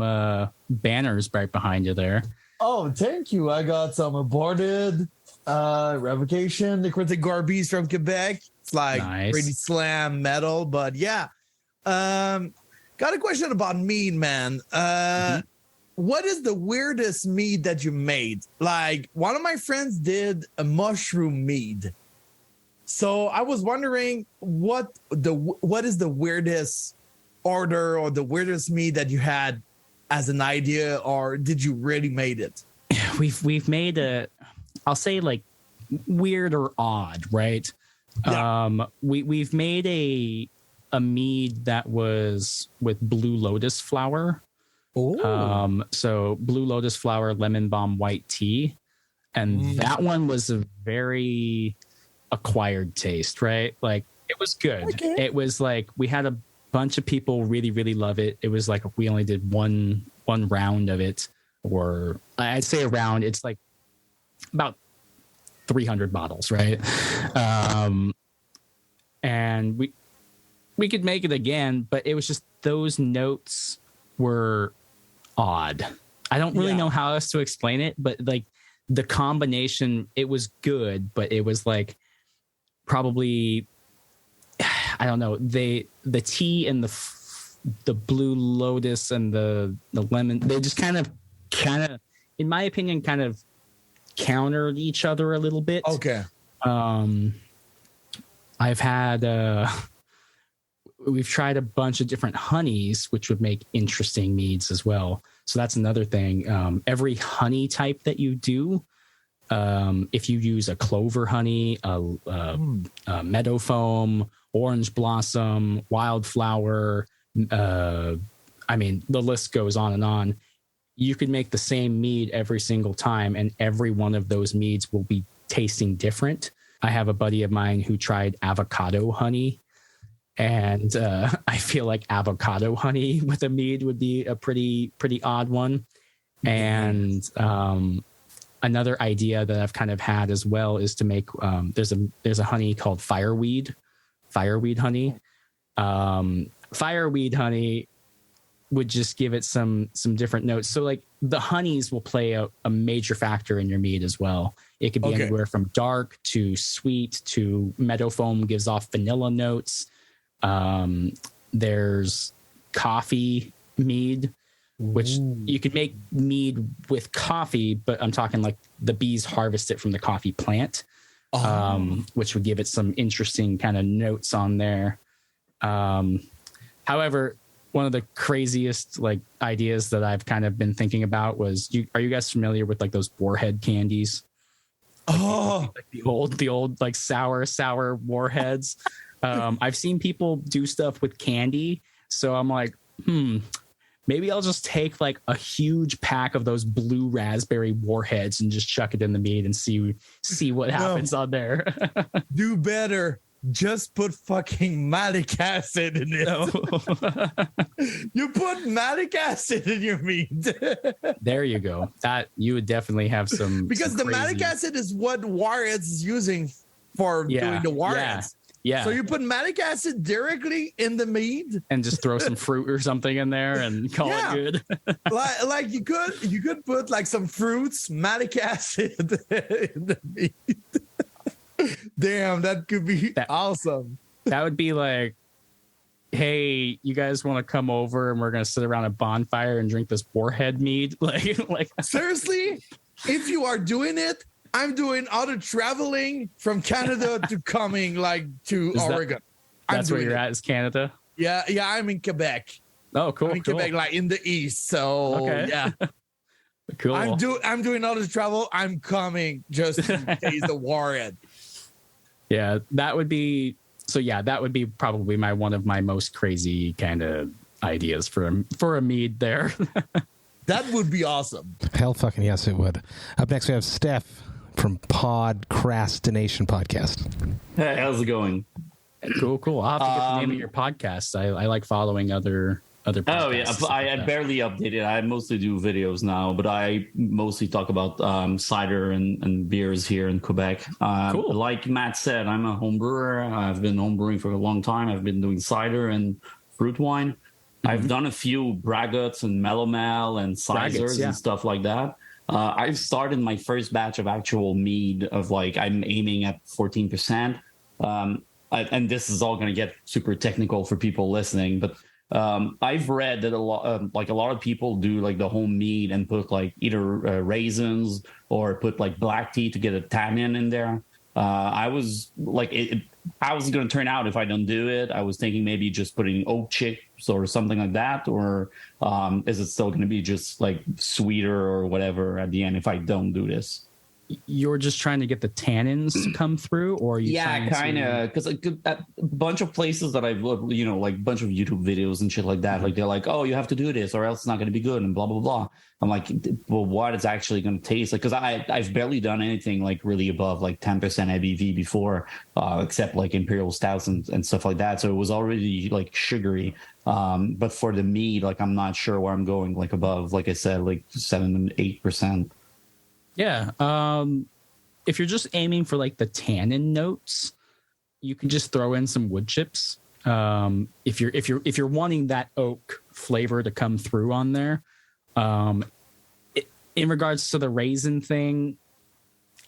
banners right behind you there. Oh, thank you. I got some aborted revocation, the Critic Garbies from Quebec. It's like nice. Pretty slam metal, but yeah. Got a question about mead, man. What is the weirdest mead that you made? Like, one of my friends did a mushroom mead. So I was wondering what is the weirdest order or the weirdest mead that you had as an idea, or did you really made it? We've made I'll say like weird or odd, right? Yeah. We've made a mead that was with blue lotus flower. Oh. So blue lotus flower, lemon balm, white tea. And that one was a very acquired taste, right? Like, it was good. Okay. It was like, we had a bunch of people really, really love it. It was like, we only did one round of it, or I'd say a round. It's like about 300 bottles, right? And we could make it again, but it was just, those notes were odd. I don't really know how else to explain it, but like the combination, it was good, but it was like probably, I don't know, the tea and the blue lotus and the lemon, they just kind of, in my opinion, kind of countered each other a little bit. Okay. I've had we've tried a bunch of different honeys, which would make interesting meads as well. So that's another thing. Every honey type that you do, if you use a clover honey, a meadow foam, orange blossom, wildflower, I mean, the list goes on and on. You could make the same mead every single time, and every one of those meads will be tasting different. I have a buddy of mine who tried avocado honey, and I feel like avocado honey with a mead would be a pretty odd one. And another idea that I've kind of had as well is to make there's a honey called fireweed honey. Fireweed honey would just give it some different notes. So like the honeys will play a major factor in your mead as well. It could be anywhere from dark to sweet to meadow foam gives off vanilla notes. There's coffee mead, which you could make mead with coffee, but I'm talking like the bees harvest it from the coffee plant, which would give it some interesting kind of notes on there. However, one of the craziest like ideas that I've kind of been thinking about was, are you guys familiar with like those warhead candies? Like the old like sour warheads. I've seen people do stuff with candy, so I'm like, maybe I'll just take like a huge pack of those blue raspberry warheads and just chuck it in the mead and see what happens on there. Do better. Just put fucking malic acid in it. No. You put malic acid in your meat. There you go. That you would definitely have some, because the malic acid is what Wyrd is using for doing the Wyrd. Yeah. So you put malic acid directly in the mead and just throw some fruit or something in there and call it good. like you could put like some fruits, malic acid in the mead. Damn, that could be awesome. That would be like, hey, you guys want to come over and we're going to sit around a bonfire and drink this warhead mead? Like seriously, if you are doing it, I'm doing all the traveling from Canada to coming like to Oregon. That's where you're at, is Canada? Yeah, I'm in Quebec. Oh, cool. I'm in Quebec, like in the east. So yeah. Cool. I'm doing all the travel. I'm coming just to taste the Wyrd. Yeah, that would be probably one of my most crazy kind of ideas for a mead there. That would be awesome. Hell fucking yes, it would. Up next we have Steph from Podcrastination Podcast. Hey, how's it going? Cool. I'll have to get the name of your podcast. I like following other podcasts. Oh yeah, I barely update it. I mostly do videos now, but I mostly talk about cider and beers here in Quebec. Cool. Like Matt said, I'm a home brewer. I've been home brewing for a long time. I've been doing cider and fruit wine. I've done a few braggots and melomel and sizers and stuff like that. I've started my first batch of actual mead of like, I'm aiming at 14%. And this is all going to get super technical for people listening, but I've read that a lot of people do like the home mead and put like either raisins or put like black tea to get a tannin in there. I was like, how was it going to turn out if I don't do it? I was thinking maybe just putting oak chips or something like that, or is it still going to be just like sweeter or whatever at the end if I don't do this? You're just trying to get the tannins to come through, or are you? Yeah, kind of, because a bunch of places that I've looked, like a bunch of YouTube videos and shit like that, like they're like, oh, you have to do this or else it's not going to be good and blah blah blah. I'm like, well, what it's actually going to taste like? Because I've barely done anything like really above like 10% ABV before, except like imperial stouts and stuff like that. So it was already like sugary. But for the mead, like I'm not sure where I'm going like above, like I said, like 7 and 8%. Yeah. If you're just aiming for like the tannin notes, you can just throw in some wood chips. If you're wanting that oak flavor to come through on there, in regards to the raisin thing,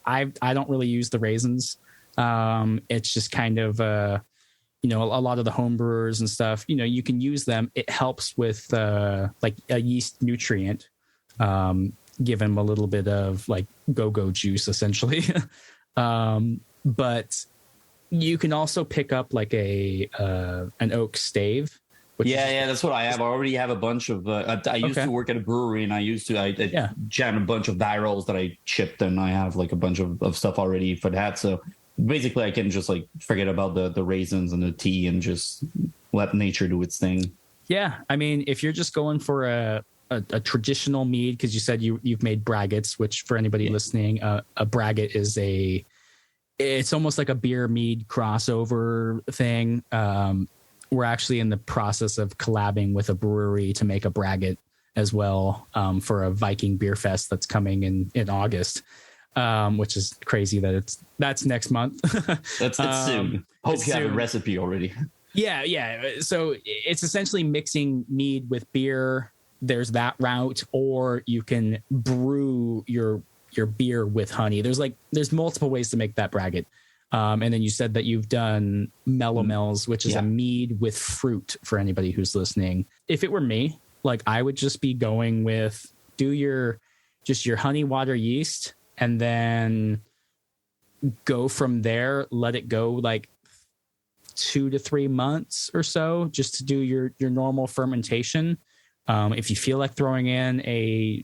I don't really use the raisins. It's just kind of a lot of the home brewers and stuff, you can use them. It helps with like a yeast nutrient. Give them a little bit of like go-go juice essentially. But you can also pick up like an oak stave. That's what I have. I already have a bunch of, I used to work at a brewery and I jammed a bunch of barrels that I chipped, and I have like a bunch of stuff already for that. So basically I can just like forget about the raisins and the tea and just let nature do its thing. Yeah. I mean, if you're just going for a traditional mead, because you said you've made braggots, which for anybody listening, a braggot is it's almost like a beer mead crossover thing. We're actually in the process of collabing with a brewery to make a braggot as well, for a Viking beer fest that's coming in August, which is crazy that that's next month. That's soon. Hope you have a recipe already. Yeah. So it's essentially mixing mead with beer. There's that route, or you can brew your beer with honey. There's multiple ways to make that braggot. And then you said that you've done Melomels, which is a mead with fruit for anybody who's listening. If it were me, like I would just be going with your honey water yeast, and then go from there, let it go like 2 to 3 months or so just to do your normal fermentation. If you feel like throwing in a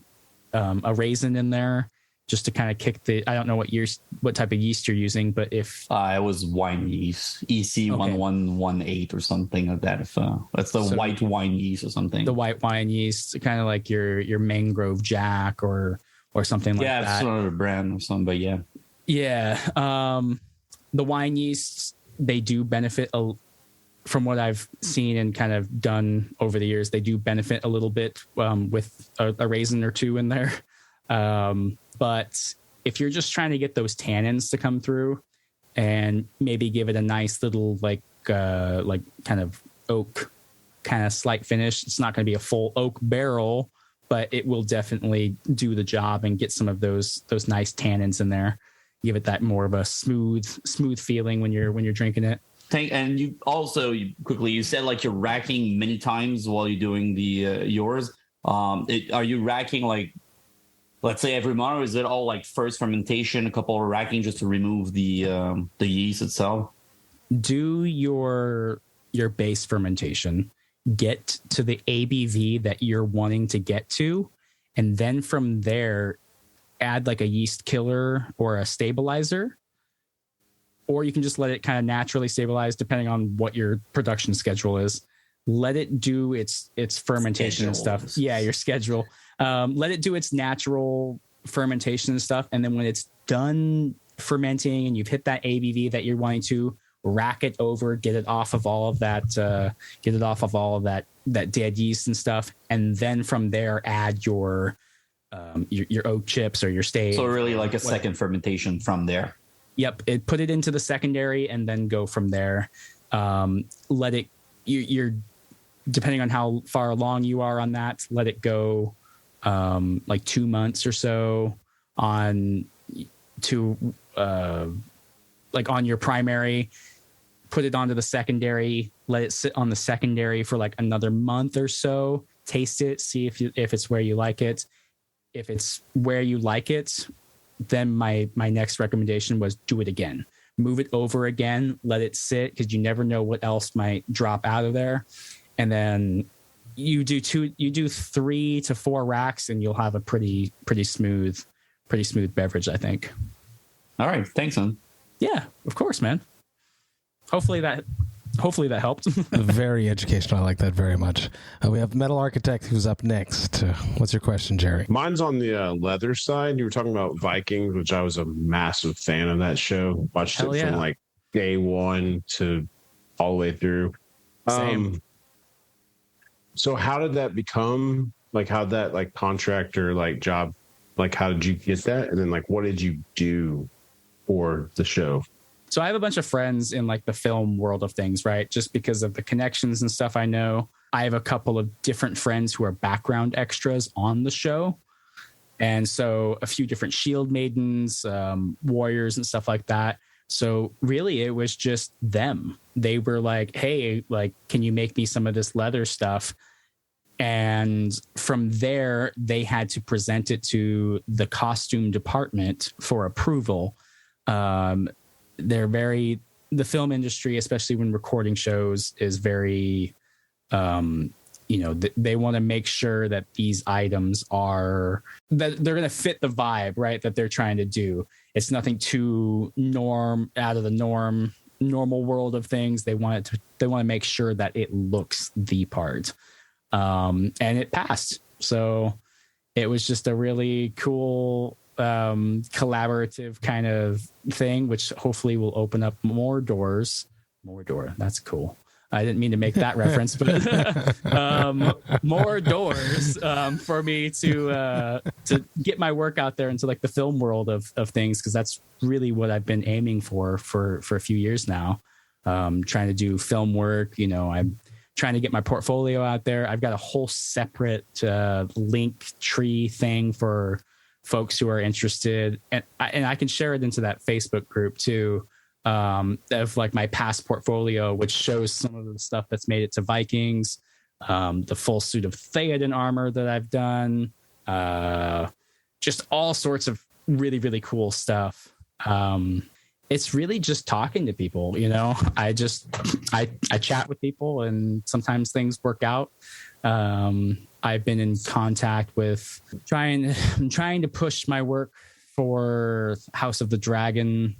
raisin in there just to kind of kick I don't know what type of yeast you're using, but if it was wine yeast, EC 1118 or something like that. That's the white wine yeast or something. The white wine yeast, kind of like your Mangrove Jack or something like that. Yeah, it's another brand or something, but yeah. Yeah. The wine yeasts, they do benefit from what I've seen and kind of done over the years, they do benefit a little bit with a raisin or two in there. But if you're just trying to get those tannins to come through and maybe give it a nice little like kind of oak kind of slight finish, it's not going to be a full oak barrel, but it will definitely do the job and get some of those nice tannins in there. Give it that more of a smooth feeling when you're drinking it. And you also you said like you're racking many times while you're doing the yours. Are you racking like, let's say every month, or is it all like first fermentation, a couple of racking just to remove the yeast itself? Do your base fermentation, get to the ABV that you're wanting to get to, and then from there add like a yeast killer or a stabilizer. Or you can just let it kind of naturally stabilize depending on what your production schedule is. Let it do its fermentation and stuff. Yeah, your schedule. Let it do its natural fermentation and stuff. And then when it's done fermenting and you've hit that ABV that you're wanting to, rack it over, get it off of all of that dead yeast and stuff. And then from there, add your oak chips or your stave. So really like a second fermentation from there. Yep, put it into the secondary and then go from there. Let it. You're depending on how far along you are on that. Let it go like 2 months or so on your primary. put it onto the secondary, let it sit on the secondary for like another month or so, taste it, see if it's where you like it. If it's where you like it, then my next recommendation was do it again. Move it over again, let it sit, because you never know what else might drop out of there. And then you do 3 to 4 racks, and you'll have a pretty smooth beverage, I think. All right, thanks, man. Yeah, of course, man. Hopefully that helped. Very educational. I like that very much. We have Metal Architect who's up next. What's your question, Jerry? Mine's on the leather side. You were talking about Vikings, which I was a massive fan of that show. Watched Hell it yeah. from like day one to all the way through. Same. So how did that become, like, how'd that like contract or like job, like how did you get that? And then like what did you do for the show? So I have a bunch of friends in like the film world of things, right? Just because of the connections and stuff I know. I have a couple of different friends who are background extras on the show. And so a few different shield maidens, warriors and stuff like that. So really it was just them. They were like, hey, like, can you make me some of this leather stuff? And from there, they had to present it to the costume department for approval. The film industry, especially when recording shows, is very, they want to make sure that these items that they're going to fit the vibe, right, that they're trying to do. It's nothing too out of the normal world of things. They want to make sure that it looks the part. And it passed. So it was just a really cool collaborative kind of thing, which hopefully will open up more doors. That's cool. I didn't mean to make that reference, but more doors for me to get my work out there into like the film world of things, because that's really what I've been aiming for a few years now. Trying to do film work. I'm trying to get my portfolio out there. I've got a whole separate link tree thing for folks who are interested, and I can share it into that Facebook group too, of like my past portfolio, which shows some of the stuff that's made it to Vikings, the full suit of Theoden armor that I've done, just all sorts of really, really cool stuff. It's really just talking to people, I chat with people, and sometimes things work out. I've been in contact with I'm trying to push my work for House of the Dragon,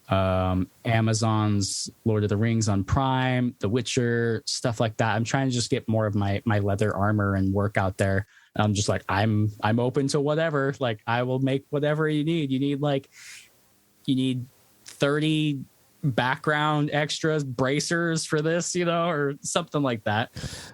Amazon's Lord of the Rings on Prime, The Witcher, stuff like that. I'm trying to just get more of my leather armor and work out there. I'm just like, I'm open to whatever. Like, I will make whatever you need. You need 30 background extras, bracers for this, or something like that.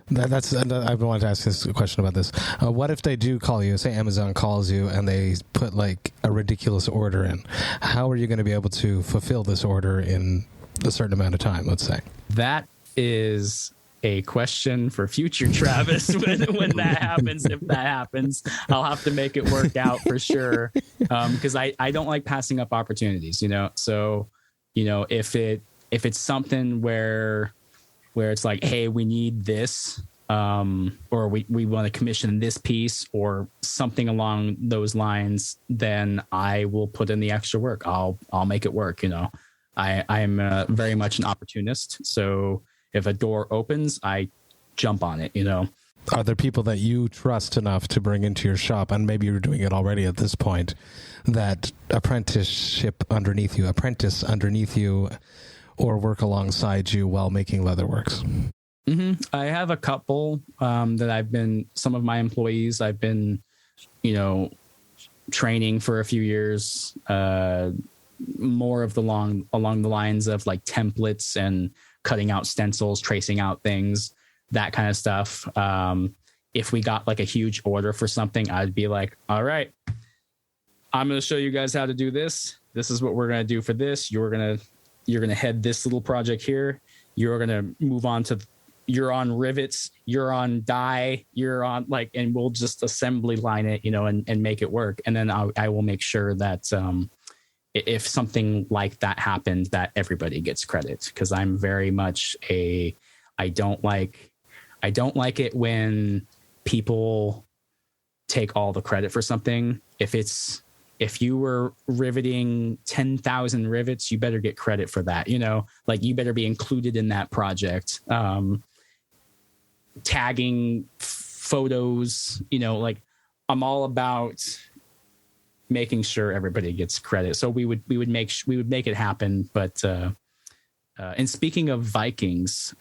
That's I've wanted to ask this question about this. What if they do call you, say Amazon calls you and they put like a ridiculous order in? How are you going to be able to fulfill this order in a certain amount of time, let's say? That is a question for future Travis when that happens. If that happens, I'll have to make it work out for sure, because I don't like passing up opportunities, so if it's something where it's like, hey, we need this, or we want to commission this piece or something along those lines, then I will put in the extra work. I'll make it work. I'm very much an opportunist. So if a door opens, I jump on it, Are there people that you trust enough to bring into your shop, and maybe you're doing it already at this point, that apprentice underneath you, or work alongside you while making Leatherworks? Mm-hmm. I have a couple that some of my employees I've been, training for a few years, more of along the lines of like templates and cutting out stencils, tracing out things, that kind of stuff. If we got like a huge order for something, I'd be like, all right, I'm going to show you guys how to do this. This is what we're going to do for this. You're going to head this little project here. You're going to move on to, you're on rivets, you're on die, you're on and we'll just assembly line it, and make it work. And then I will make sure that, if something like that happened, that everybody gets credit, because I'm very much I don't like it when people take all the credit for something. If you were riveting 10,000 rivets, you better get credit for that. Like, you better be included in that project. Tagging photos, like, I'm all about making sure everybody gets credit. So we would make it happen. But and speaking of Vikings,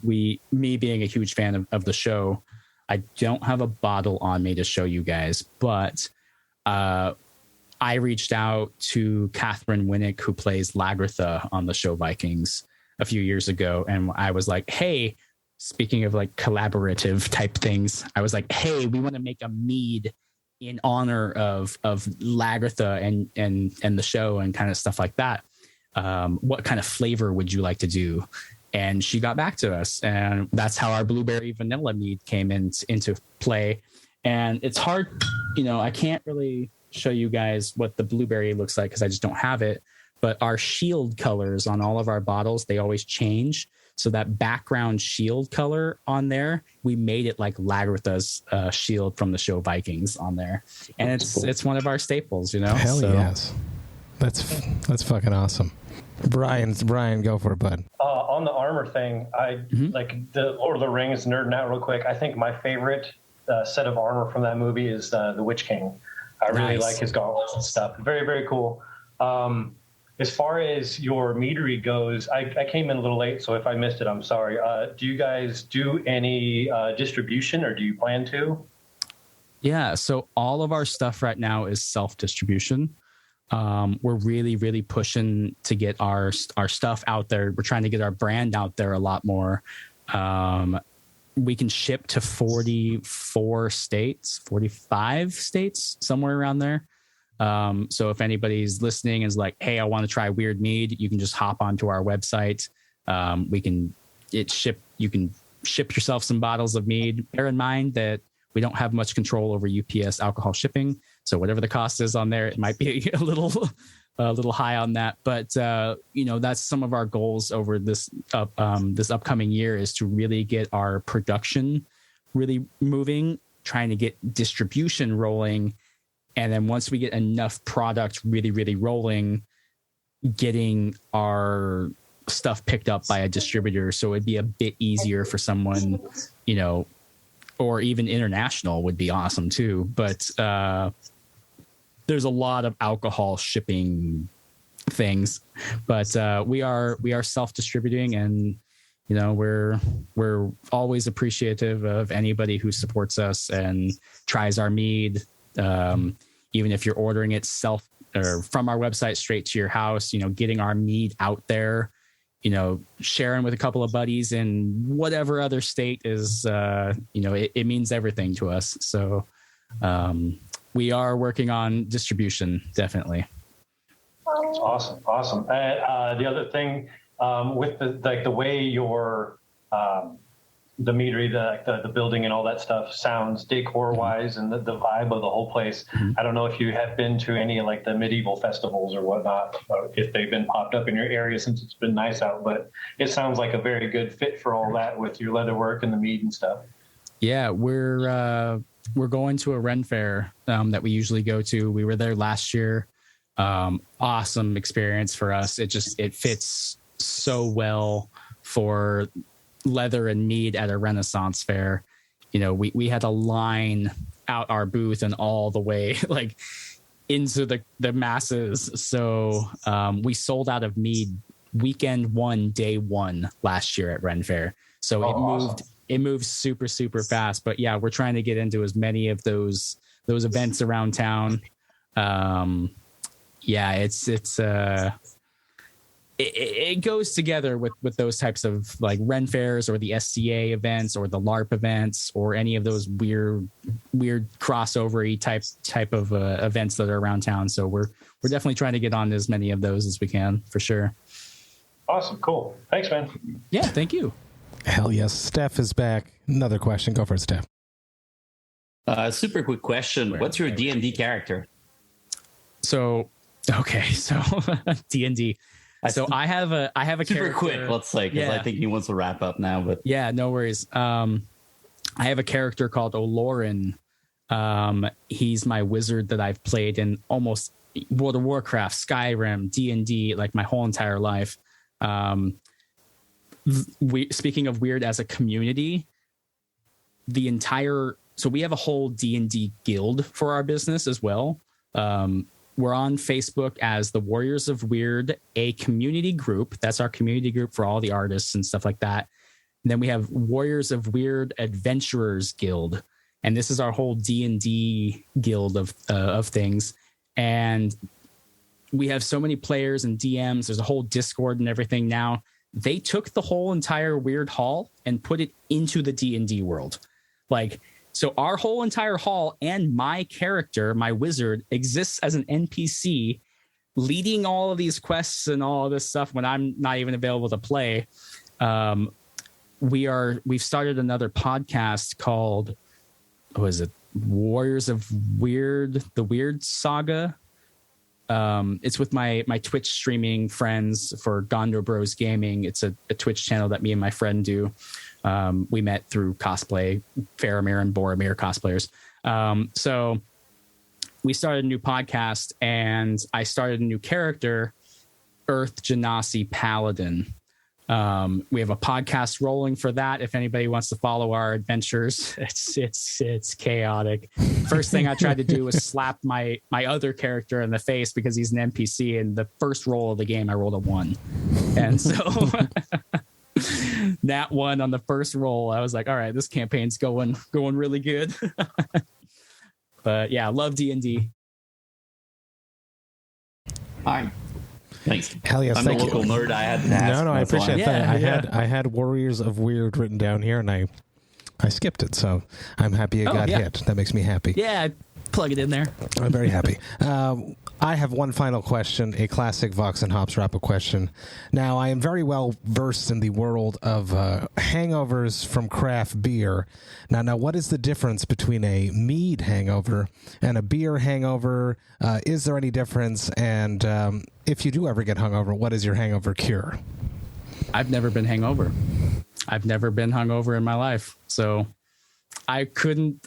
me being a huge fan of the show, I don't have a bottle on me to show you guys, but I reached out to Catherine Winnick, who plays Lagertha on the show Vikings, a few years ago, and I was like, hey, speaking of like collaborative type things, I was like, hey, we want to make a mead in honor of Lagertha and the show and kind of stuff like that. What kind of flavor would you like to do? And she got back to us, and that's how our blueberry vanilla mead came into play. And it's hard, I can't really show you guys what the blueberry looks like because I just don't have it. But our shield colors on all of our bottles, they always change. So that background shield color on there, we made it like Lagertha's shield from the show Vikings on there, and it's one of our staples, Hell yes, that's fucking awesome. Brian, go for it, bud. On the armor thing, I like the Lord of the Rings, nerding out real quick. I think my favorite set of armor from that movie is the Witch King. I really like his gauntlets and stuff. Very, very cool. As far as your meadery goes, I came in a little late, so if I missed it, I'm sorry. Do you guys do any distribution, or do you plan to? Yeah, so all of our stuff right now is self-distribution. We're really, really pushing to get our stuff out there. We're trying to get our brand out there a lot more. We can ship to 45 states, somewhere around there. So if anybody's listening and is like, hey, I want to try Wyrd Mead, you can just hop onto our website. You can ship yourself some bottles of mead. Bear in mind that we don't have much control over UPS alcohol shipping. So whatever the cost is on there, it might be a little high on that. But, that's some of our goals over this upcoming year, is to really get our production really moving, trying to get distribution rolling. And then once we get enough product really, really rolling, getting our stuff picked up by a distributor. So it'd be a bit easier for someone, or even international would be awesome too. But there's a lot of alcohol shipping things, but we are self-distributing, and we're always appreciative of anybody who supports us and tries our mead. Even if you're ordering it or from our website straight to your house, getting our mead out there, sharing with a couple of buddies in whatever other state is, it means everything to us. So we are working on distribution, definitely. Awesome. And the other thing, with the way your the meadery, the building and all that stuff sounds decor wise, and the vibe of the whole place. I don't know if you have been to any like the medieval festivals or whatnot, if they've been popped up in your area since it's been nice out, but it sounds like a very good fit for all that with your leather work and the mead and stuff. Yeah, we're going to a Ren fair that we usually go to. We were there last year. Awesome experience for us. It fits so well for leather and mead at a Renaissance fair. We had a line out our booth and all the way like into the masses. So we sold out of mead weekend one, day one last year at Ren Fair. So it moved super, super fast. But yeah, we're trying to get into as many of those events around town. It goes together with those types of like Ren fairs or the SCA events or the LARP events or any of those weird crossover-y type of events that are around town. So we're definitely trying to get on as many of those as we can, for sure. Awesome. Cool. Thanks, man. Yeah. Thank you. Hell yes. Steph is back. Another question. Go for it, Steph. Super quick question. What's your D&D character? So D&D. So I have a super character. Quick, let's say, because I think he wants to wrap up now. But yeah, no worries. I have a character called Olorin. He's my wizard that I've played in almost World of Warcraft, Skyrim, D&D, like my whole entire life. Speaking of Wyrd as a community, so we have a whole D&D guild for our business as well. We're on Facebook as the Warriors of Wyrd, a community group. That's our community group for all the artists and stuff like that. And then we have Warriors of Wyrd Adventurers Guild, and this is our whole D&D guild of things. And we have so many players and DMs. There's a whole Discord and everything now. They took the whole entire Wyrd Hall and put it into the D&D world. Like, so our whole entire hall and my character, my wizard, exists as an NPC, leading all of these quests and all of this stuff when I'm not even available to play. We've started another podcast called, what is it? Warriors of Wyrd, the Wyrd Saga. It's with my Twitch streaming friends for Gondor Bros Gaming. It's a Twitch channel that me and my friend do. We met through cosplay, Faramir and Boromir cosplayers. So we started a new podcast, and I started a new character, Earth Genasi Paladin. We have a podcast rolling for that. If anybody wants to follow our adventures, it's chaotic. First thing I tried to do was slap my other character in the face because he's an NPC. And the first roll of the game, I rolled a 1, and so that one on the first roll, I was like, all right, this campaign's going really good. But yeah, love D&D. Hi. Thanks. Hell yes, I'm thank the you. local nerd. I had to ask. No, I appreciate that. Yeah. I had Warriors of Wyrd written down here, and I skipped it, so I'm happy it got hit. That makes me happy. Yeah, plug it in there. I'm very happy. I have one final question, a classic Vox and Hops wrap-up question. Now, I am very well versed in the world of hangovers from craft beer. Now, what is the difference between a mead hangover and a beer hangover? Is there any difference? And if you do ever get hungover, what is your hangover cure? I've never been hungover. I've never been hungover in my life, so I couldn't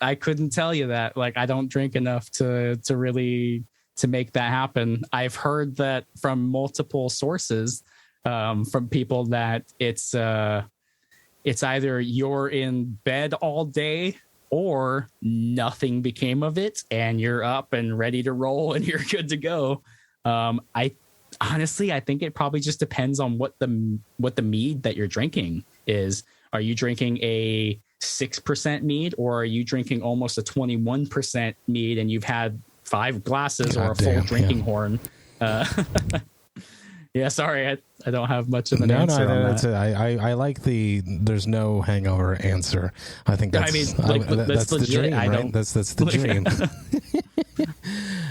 tell you that. Like, I don't drink enough to really to make that happen. I've heard that from multiple sources, from people, that it's either you're in bed all day or nothing became of it and you're up and ready to roll and you're good to go. I think it probably just depends on what the mead that you're drinking is. Are you drinking a 6% mead, or are you drinking almost a 21% mead and you've had 5 glasses or a full drinking horn? Yeah, sorry, I don't have much of an answer on that. I like the there's no hangover answer. I think that's that's legit. The dream, right? That's the dream.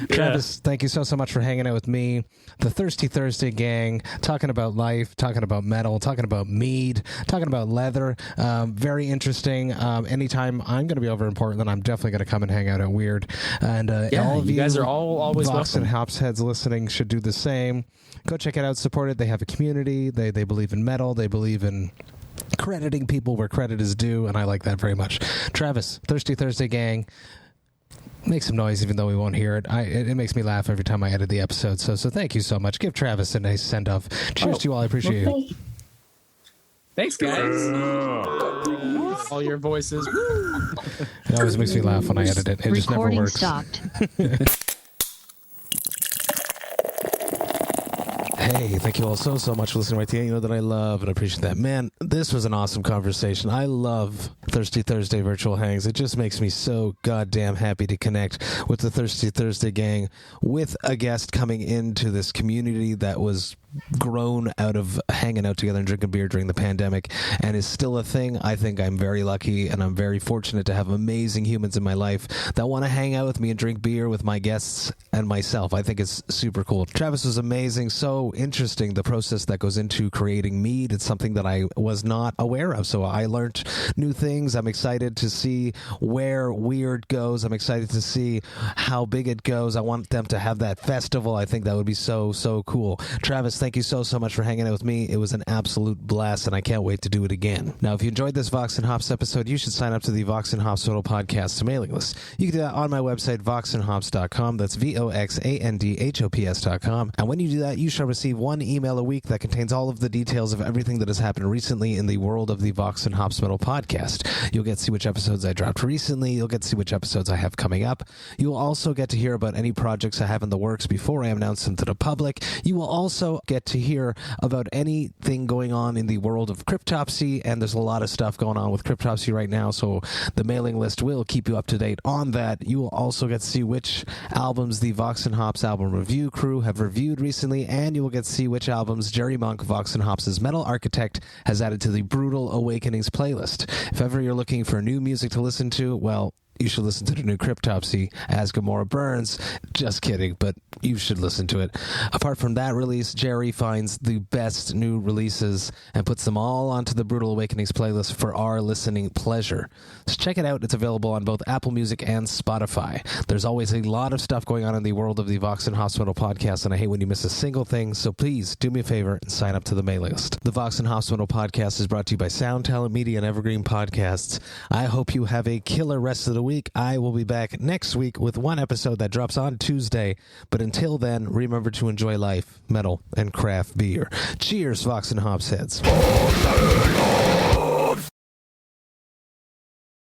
Travis, thank you so much for hanging out with me, the Thirsty Thursday gang, talking about life, talking about metal, talking about mead, talking about leather. Very interesting. Anytime I'm going to be over in Portland, I'm definitely going to come and hang out at Wyrd. And all of you guys are always Vox and Hops heads listening should do the same. Go check it out, support it. They have a community. They believe in metal. They believe in crediting people where credit is due, and I like that very much. Travis, Thirsty Thursday gang, make some noise even though we won't hear it. It makes me laugh every time I edit the episode. So thank you so much. Give Travis a nice send-off. Cheers to you all. I appreciate you. Thanks, guys. All your voices. It always makes me laugh when I edit it. It just never works. Stopped. Hey, thank you all so much for listening right to the end. You know that I love and appreciate that. Man, this was an awesome conversation. I love Thirsty Thursday virtual hangs. It just makes me so goddamn happy to connect with the Thirsty Thursday gang, with a guest coming into this community that was grown out of hanging out together and drinking beer during the pandemic and is still a thing. I think I'm very lucky and I'm very fortunate to have amazing humans in my life that want to hang out with me and drink beer with my guests and myself. I think it's super cool. Travis was amazing. So interesting, the process that goes into creating mead. It's something that I was not aware of. So I learned new things. I'm excited to see where Wyrd goes. I'm excited to see how big it goes. I want them to have that festival. I think that would be so cool. Travis, thank you so much for hanging out with me. It was an absolute blast, and I can't wait to do it again. Now, if you enjoyed this Vox and Hops episode, you should sign up to the Vox and Hops Metal Podcast mailing list. You can do that on my website, voxandhops.com. That's VOXANDHOPS.com. And when you do that, you shall receive one email a week that contains all of the details of everything that has happened recently in the world of the Vox and Hops Metal Podcast. You'll get to see which episodes I dropped recently. You'll get to see which episodes I have coming up. You will also get to hear about any projects I have in the works before I announce them to the public. You will also get to hear about anything going on in the world of Cryptopsy, and there's a lot of stuff going on with Cryptopsy right now, so the mailing list will keep you up to date on that. You will also get to see which albums the Vox and Hops album review crew have reviewed recently, and you will get to see which albums Jerry Monk, Vox and Hops' metal architect, has added to the Brutal Awakenings playlist. If ever you're looking for new music to listen to, well, you should listen to the new Cryptopsy as Gomorrah Burns. Just kidding, but you should listen to it. Apart from that release, Jerry finds the best new releases and puts them all onto the Brutal Awakenings playlist for our listening pleasure. So check it out. It's available on both Apple Music and Spotify. There's always a lot of stuff going on in the world of the Vox and Hops Metal Podcast, and I hate when you miss a single thing, so please do me a favor and sign up to the mailing list. The Vox and Hops Metal Podcast is brought to you by Sound Talent Media and Evergreen Podcasts. I hope you have a killer rest of the week. I will be back next week with one episode that drops on Tuesday. But until then, remember to enjoy life, metal, and craft beer. Cheers, Vox and Hops heads.